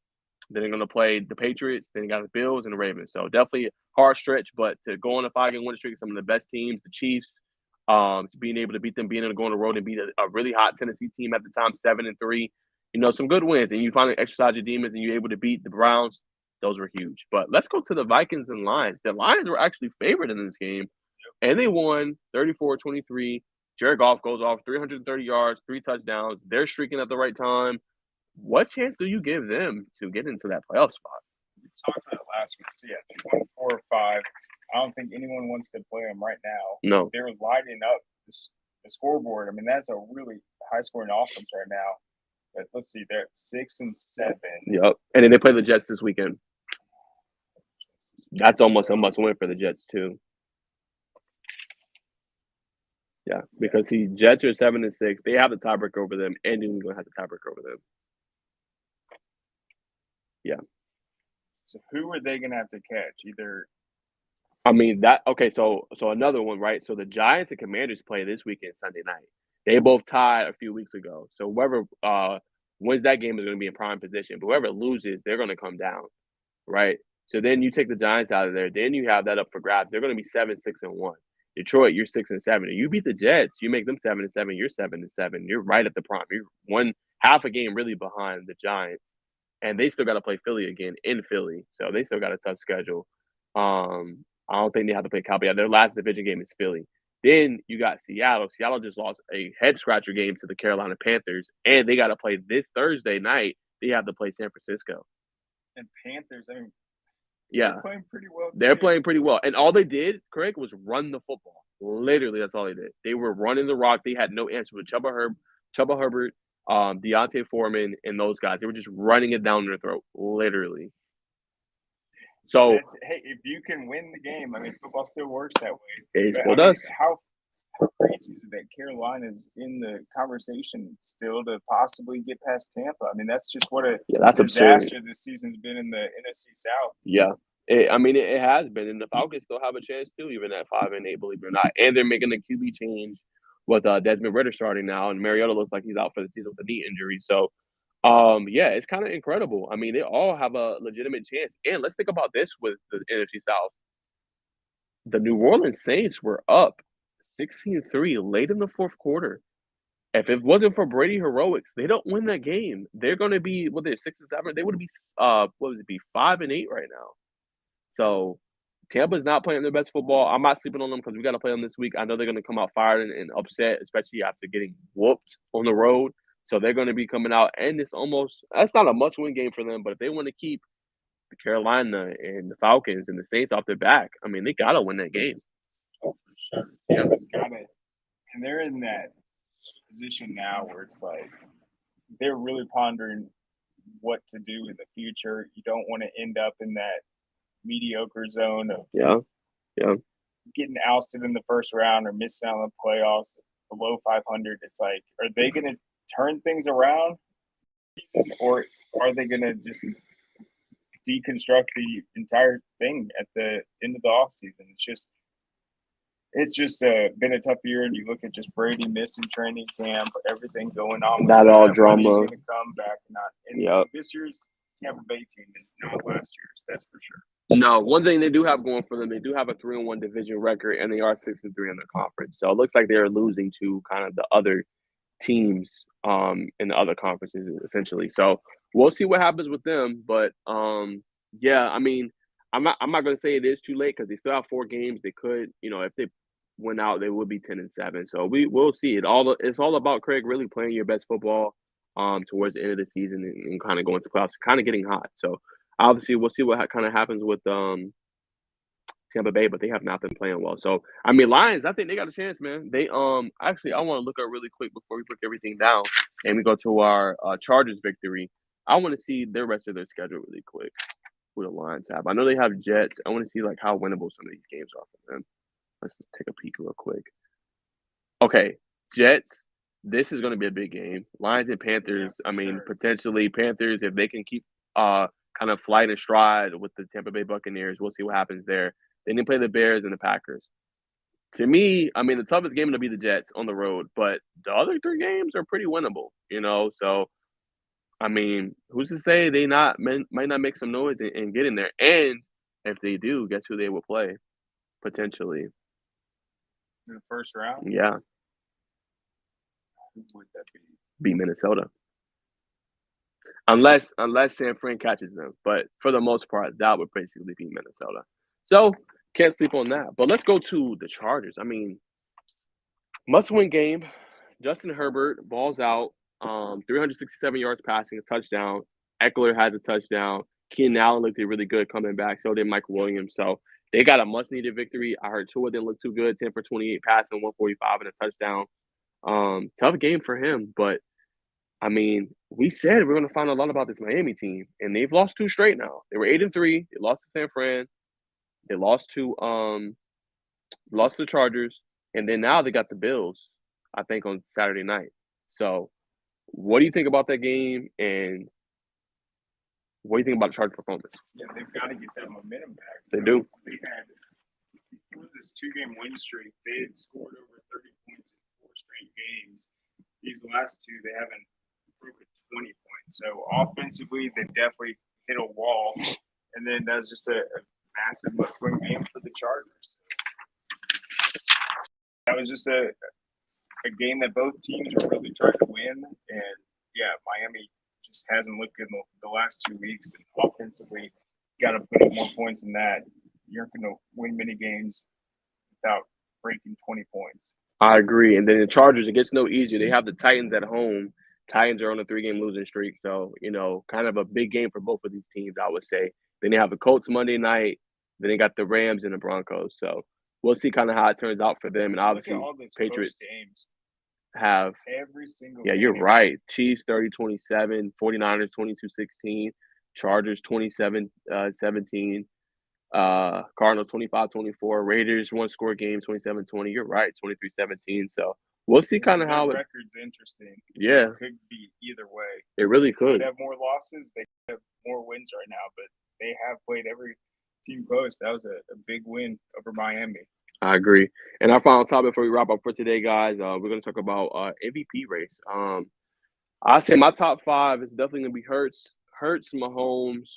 Then they're going to play the Patriots. Then they got the Bills and the Ravens. So definitely a hard stretch. But to go on a 5-game win streak, some of the best teams, the Chiefs, to being able to beat them, being able to go on the road and beat a really hot Tennessee team at the time, 7-3. Some good wins, and you finally exercise your demons, and you're able to beat the Browns. Those were huge. But let's go to the Vikings and Lions. The Lions were actually favored in this game, and they won 34-23. Jared Goff goes off 330 yards, 3 touchdowns. They're streaking at the right time. What chance do you give them to get into that playoff spot? We talked about it last week. So, yeah, they won 4 or 5. I don't think anyone wants to play them right now. No. They're lighting up the scoreboard. I mean, that's a really high-scoring offense right now. But let's see, they're at 6-7. Yep. And then they play the Jets this weekend. That's almost a must-win for the Jets, too. Yeah, because the Jets are 7-6. They have the tiebreaker over them, and New England has the tiebreaker over them. Yeah. So who are they going to have to catch? Either I mean that okay, so another one, right? So the Giants and Commanders play this weekend Sunday night. They both tied a few weeks ago. So whoever wins that game is going to be in prime position. But whoever loses, they're going to come down, right? So then you take the Giants out of there. Then you have that up for grabs. They're going to be 7-6-1. Detroit, you're 6-7. And you beat the Jets, you make them 7-7. You're 7-7. You're right at the prime. You're one half a game really behind the Giants, and they still got to play Philly again in Philly. So they still got a tough schedule. I don't think they have to play Cowboys. Their last division game is Philly. Then you got Seattle. Seattle just lost a head scratcher game to the Carolina Panthers, and they got to play this Thursday night. They have to play San Francisco. and Panthers. I mean, Yeah, they're playing pretty well. they're too. playing pretty well. And all they did, Craig, was run the football. Literally, that's all they did. They were running the rock. They had no answer with Chuba Hubbard, Deontay Foreman, and those guys. They were just running it down their throat, literally. So Hey, if you can win the game, I mean, football still works that way. it But, still I mean, does. how crazy is it that Carolina's in the conversation still to possibly get past Tampa? I mean, that's just what a That's absurd. disaster this season's been in the NFC South. Yeah. It has been, and the Falcons still have a chance too, even at 5-8, believe it or not. And they're making a QB change with Desmond Ritter starting now, and Mariota looks like he's out for the season with a knee injury. So, yeah, it's kind of incredible. I mean, they all have a legitimate chance. And let's think about this with the NFC South. The New Orleans Saints were up 16-3 late in the fourth quarter. If it wasn't for Brady heroics, they don't win that game. They're going to be they're 6-7. They would be what would it be 5-8 right now. So Tampa's not playing their best football. I'm not sleeping on them because we got to play them this week. I know they're going to come out fired and upset, especially after getting whooped on the road. So they're going to be coming out, and that's not a must-win game for them. But if they want to keep the Carolina and the Falcons and the Saints off their back, I mean, they got to win that game. Oh, for sure. Tampa's got it. And they're in that position now where it's like they're really pondering what to do in the future. You don't want to end up in that mediocre zone of getting ousted in the first round or missing out on the playoffs below 500. It's like, are they going to turn things around, or are they going to just deconstruct the entire thing at the end of the offseason? It's just been a tough year, and you look at just Brady missing training camp, everything going on. Not all drama. Going to come back, this year's Tampa Bay team is not last year's. That's for sure. No, one thing they do have going for them, they do have a 3-1 division record, and they are 6-3 in the conference. So it looks like they're losing to kind of the other teams in the other conferences, essentially. So we'll see what happens with them. But yeah, I mean, I'm not going to say it is too late because they still have 4 games. They could, if they went out, they would be 10-7. So we'll see. It's all about, Craig, really playing your best football towards the end of the season and kind of going to playoffs, kind of getting hot. So obviously, we'll see what kind of happens with Tampa Bay, but they have not been playing well. So, I mean, Lions, I think they got a chance, man. They actually, I want to look up really quick before we break everything down and we go to our Chargers victory. I want to see the rest of their schedule really quick. Who the Lions have? I know they have Jets. I want to see like how winnable some of these games are for them. Let's take a peek real quick. Okay, Jets. This is going to be a big game. Lions and Panthers. I mean, potentially Panthers if they can keep kind of flight and stride with the Tampa Bay Buccaneers. We'll see what happens there. Then they play the Bears and the Packers. To me, I mean, the toughest game will be the Jets on the road, but the other 3 games are pretty winnable, So, I mean, who's to say they might not make some noise and get in there? And if they do, guess who they will play potentially? In the first round? Yeah. Who would that be? Be Minnesota. Unless San Fran catches them. But for the most part, that would basically be Minnesota. So, can't sleep on that. But let's go to the Chargers. I mean, must-win game. Justin Herbert balls out. 367 yards passing, a touchdown. Eckler has a touchdown. Keenan Allen looked really good coming back. So did Mike Williams. So they got a much-needed victory. I heard Tua didn't look too good. 10 for 28 passing, 145 and a touchdown. Tough game for him. But, I mean, we said we're going to find a lot about this Miami team. And they've lost 2 straight now. They were 8-3. They lost to San Fran. They lost to the Chargers. And then now they got the Bills, I think, on Saturday night. So what do you think about that game, and what do you think about the Chargers' performance? Yeah, they've got to get that momentum back. They do. They had, before this 2-game win streak, they had scored over 30 points in 4 straight games. These last 2, they haven't broken 20 points. So offensively, they definitely hit a wall. And then that's just a massive must-win game for the Chargers. That was just a game that both teams were really trying to win. And, yeah, Miami just hasn't looked good in the last 2 weeks. And offensively, got to put up more points than that. You're not going to win many games without breaking 20 points. I agree. And then the Chargers, it gets no easier. They have the Titans at home. Titans are on a 3-game losing streak. So, kind of a big game for both of these teams, I would say. Then they have the Colts Monday night. Then they got the Rams and the Broncos. So we'll see kind of how it turns out for them. And obviously, Look at all those Patriots games. have Every single Yeah, you're right. Chiefs 30-27, 49ers 22-16, Chargers 27-17, Cardinals 25-24, Raiders one-score game 27-20. You're right, 23-17. So we'll see kind of how it. Record's interesting. Yeah, It could be either way. it really They could. have more losses. They have more wins right now, but they have played every team close. That was a big win over Miami. I agree. And our final topic before we wrap up for today, guys, we're going to talk about MVP race. I say my top 5 is definitely going to be Hurts, Mahomes,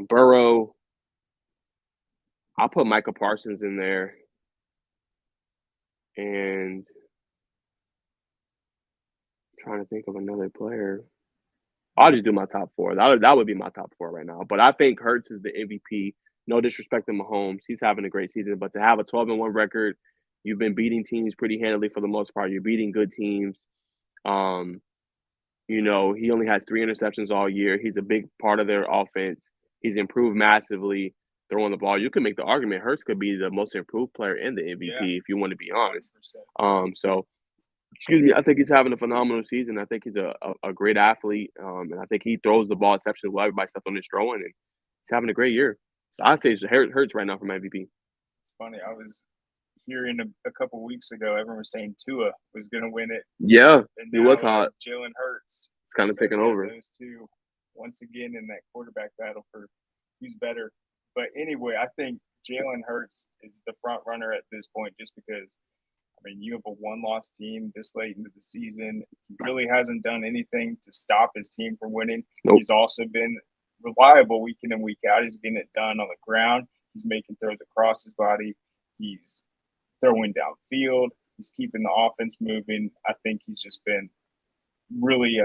Burrow. I'll put Micah Parsons in there. And I'm trying to think of another player. I'll just do my top 4. That would be my top 4 right now. But I think Hurts is the MVP. No disrespect to Mahomes. He's having a great season. But to have a 12-1 record, you've been beating teams pretty handily for the most part. You're beating good teams. He only has 3 interceptions all year. He's a big part of their offense. He's improved massively throwing the ball. You can make the argument Hurts could be the most improved player in the MVP if you want to be honest. 100%. So, excuse me, I think he's having a phenomenal season. I think he's a great athlete, and I think he throws the ball exceptionally well. Everybody stepped on his throwing, and he's having a great year. So I'd say it's Hurts right now for my MVP. It's funny. I was hearing a couple weeks ago, everyone was saying Tua was going to win it. Yeah, And he was hot. Jalen Hurts. It's kind of taking over. Those two, once again, in that quarterback battle for who's better. But anyway, I think Jalen Hurts is the front runner at this point just because, you have a one-loss team this late into the season. He really hasn't done anything to stop his team from winning. Nope. He's also been reliable week in and week out. He's getting it done on the ground. He's making throws across his body. He's throwing downfield. He's keeping the offense moving. I think he's just been really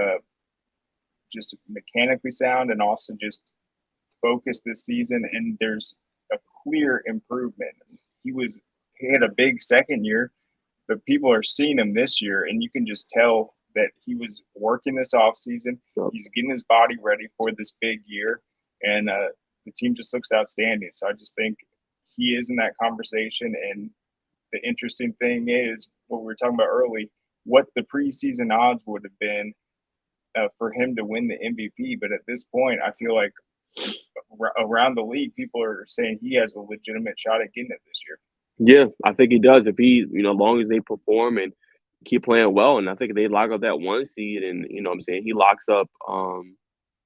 just mechanically sound and also just focused this season. And there's a clear improvement. He had a big second year, but people are seeing him this year, and you can just tell that he was working this offseason. Yep. He's getting his body ready for this big year, and the team just looks outstanding. So I just think he is in that conversation. And the interesting thing is what we were talking about early, what the preseason odds would have been for him to win the MVP. But at this point, I feel like around the league, people are saying he has a legitimate shot at getting it this year. Yeah, I think he does. If he, as long as they perform and keep playing well, and I think they lock up that 1 seed, and he locks up.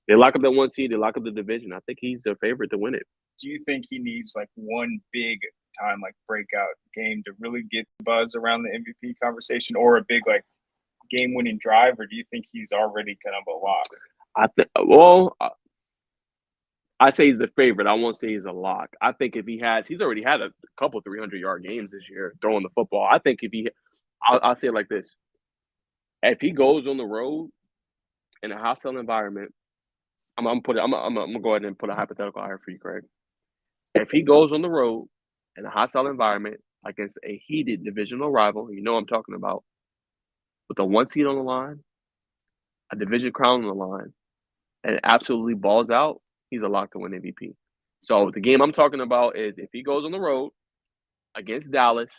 They lock up that 1 seed. They lock up the division. I think he's the favorite to win it. Do you think he needs one big time breakout game to really get the buzz around the MVP conversation, or a big game-winning drive, or do you think he's already kind of a lock? I say he's the favorite. I won't say he's a lock. I think if he's already had a couple 300-yard games this year throwing the football. I think I'll say it like this. If he goes on the road in a hostile environment, I'm gonna go ahead and put a hypothetical out here for you, Craig. If he goes on the road in a hostile environment against a heated divisional rival, what I'm talking about, with a 1 seed on the line, a division crown on the line, and absolutely balls out, he's a lock to win MVP. So the game I'm talking about is if he goes on the road against Dallas,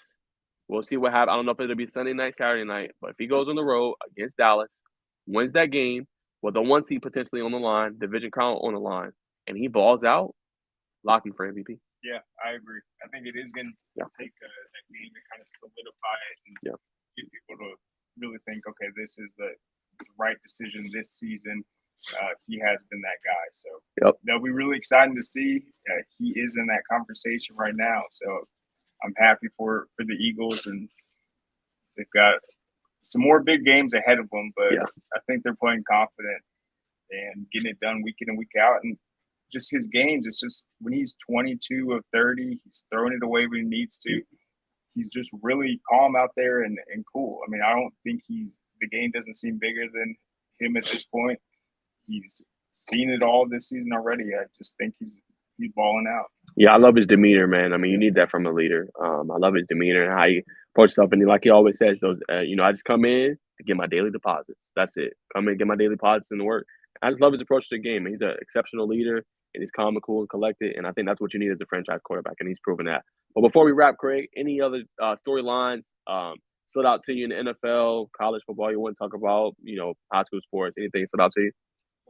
we'll see what happens. I don't know if it'll be Sunday night, Saturday night, but if he goes on the road against Dallas, wins that game with a 1 seed potentially on the line, division crown on the line, and he balls out, lock him for MVP. Yeah, I agree. I think it is going to Yeah. take a game to kind of solidify it and get people to really think, okay, this is the right decision this season. He has been that guy. So that'll be really exciting to see. He is in that conversation right now. So I'm happy for the Eagles, and they've got some more big games ahead of them, but I think they're playing confident and getting it done week in and week out. And just his games, it's just when he's 22 of 30, he's throwing it away when he needs to. He's just really calm out there and cool. I mean, I don't think the game doesn't seem bigger than him at this point. He's seen it all this season already. I just think he's balling out. Yeah, I love his demeanor, man. I mean, you need that from a leader. I love his demeanor and how he approaches stuff. And like he always says, I just come in to get my daily deposits. That's it. Come in, get my daily deposits and work. I just love his approach to the game. He's an exceptional leader, and he's calm and cool and collected. And I think that's what you need as a franchise quarterback, and he's proven that. But before we wrap, Craig, any other storylines stood out to you in the NFL, college football you want to talk about, high school sports, anything stood out to you?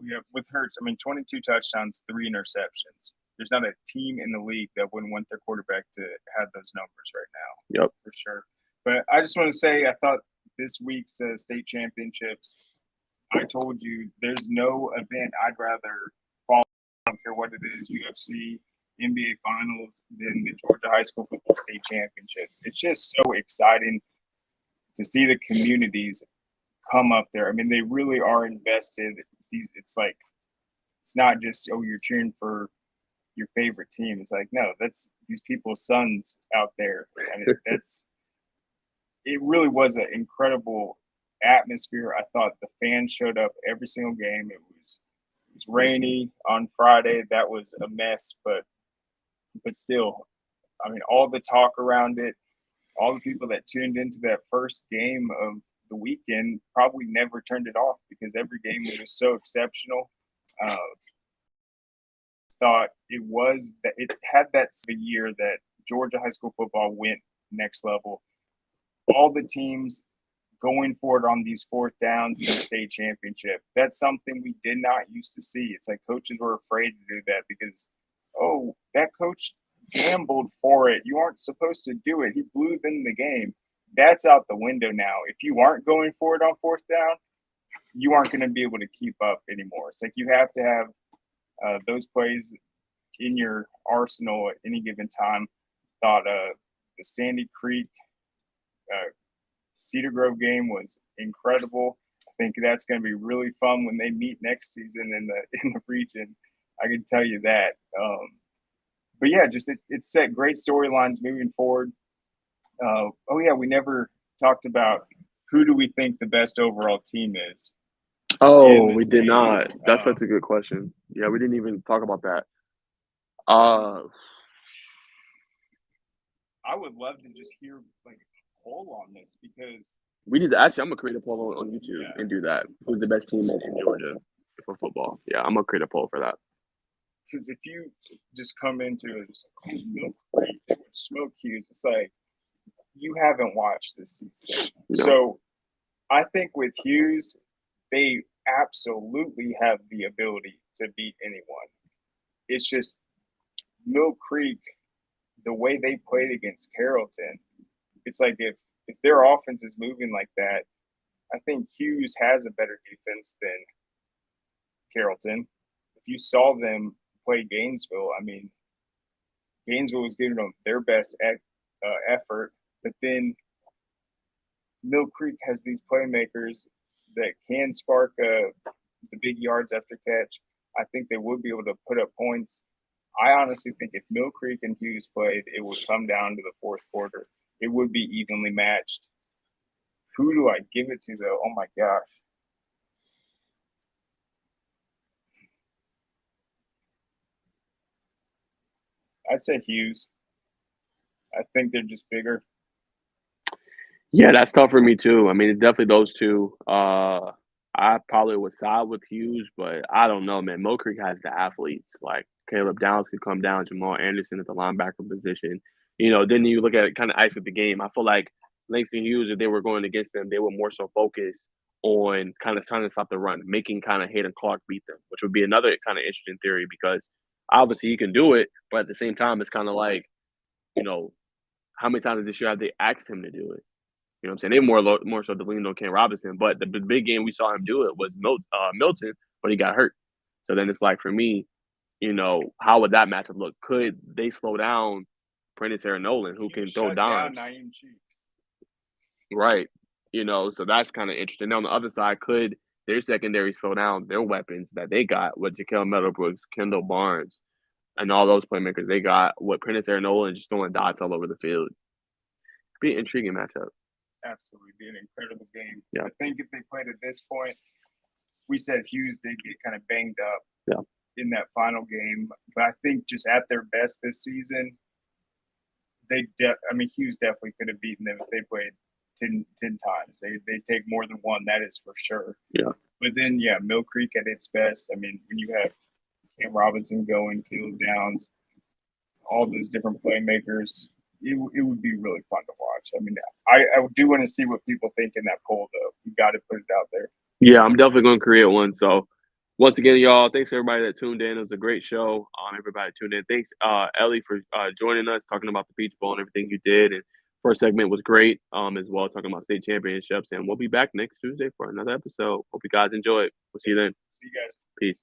Yeah, with Hurts, 22 touchdowns, 3 interceptions. There's not a team in the league that wouldn't want their quarterback to have those numbers right now. Yep. For sure. But I just want to say, I thought this week's state championships, I told you there's no event I'd rather follow. I don't care what it is, UFC, NBA Finals, than the Georgia High School Football State Championships. It's just so exciting to see the communities come up there. I mean, they really are invested. It's like, it's not just, you're cheering for your favorite team. It's like, no, that's these people's sons out there. And it really was an incredible atmosphere. I thought the fans showed up every single game. It was rainy on Friday. That was a mess, but still, I mean, all the talk around it, all the people that tuned into that first game of the weekend probably never turned it off because every game was just so exceptional. Thought it had that year that Georgia high school football went next level. All the teams going for it on these fourth downs in the state championship. That's something we did not used to see. It's like coaches were afraid to do that because, that coach gambled for it. You aren't supposed to do it. He blew them the game. That's out the window now. If you aren't going for it on fourth down, you aren't going to be able to keep up anymore. It's like you have to have those plays in your arsenal at any given time. Thought the Sandy Creek Cedar Grove game was incredible. I think that's going to be really fun when they meet next season in the region. I can tell you that. But yeah, just it set great storylines moving forward. We never talked about who do we think the best overall team is. Oh, we did not. That's such a good question. Yeah, we didn't even talk about that. I would love to just hear like a poll on this because we need to I'm gonna create a poll on YouTube and do that. Who's the best team in Georgia for football? Yeah, I'm gonna create a poll for that. Because if you just come into it, just like, smoke cues, it's like you haven't watched this season. No. So I think with Hughes, they absolutely have the ability to beat anyone. It's just Mill Creek, the way they played against Carrollton, it's like if their offense is moving like that, I think Hughes has a better defense than Carrollton. If you saw them play Gainesville, I mean, Gainesville was giving them their best effort, but then Mill Creek has these playmakers that can spark the big yards after catch. I think they would be able to put up points. I honestly think if Mill Creek and Hughes played, it would come down to the fourth quarter. It would be evenly matched. Who do I give it to, though? Oh, my gosh. I'd say Hughes. I think they're just bigger. Yeah, that's tough for me too. I mean, definitely those two. I probably would side with Hughes, but I don't know, man. Mill Creek has the athletes. Like Caleb Downs could come down, Jamal Anderson at the linebacker position. Then you look at it, kind of ice at the game. I feel like Langston Hughes, if they were going against them, they were more so focused on kind of trying to stop the run, making kind of Hayden Clark beat them, which would be another kind of interesting theory because obviously he can do it, but at the same time, it's kind of like, you know, how many times this year have they asked him to do it? You know what I'm saying? They more so leaned on Ken Robinson, but the big game we saw him do it was Milton, but he got hurt. So then it's like for me, how would that matchup look? Could they slow down Prentice Nolan, who can throw shut down dimes? Naeem Cheeks. Right. So that's kind of interesting. Now, on the other side, could their secondary slow down their weapons that they got with Jaquel Meadowbrooks, Kendall Barnes, and all those playmakers they got with Prentice Nolan just throwing dots all over the field? Be an intriguing matchup. Absolutely, be an incredible game. Yeah. I think if they played at this point, we said Hughes did get kind of banged up in that final game, but I think just at their best this season, Hughes definitely could have beaten them if they played 10 times. They take more than one, that is for sure. Yeah. But then, Mill Creek at its best. I mean, when you have Cam Robinson going, Caleb Downs, all those different playmakers, it would be really fun to watch. I mean, I do want to see what people think in that poll, though. You got to put it out there. Yeah, I'm definitely going to create one. So, once again, y'all, thanks everybody that tuned in. It was a great show. Everybody tuned in. Thanks, Ellie, for joining us, talking about the Peach Bowl and everything you did. And first segment was great, as well as talking about state championships. And we'll be back next Tuesday for another episode. Hope you guys enjoy it. We'll see you then. See you guys. Peace.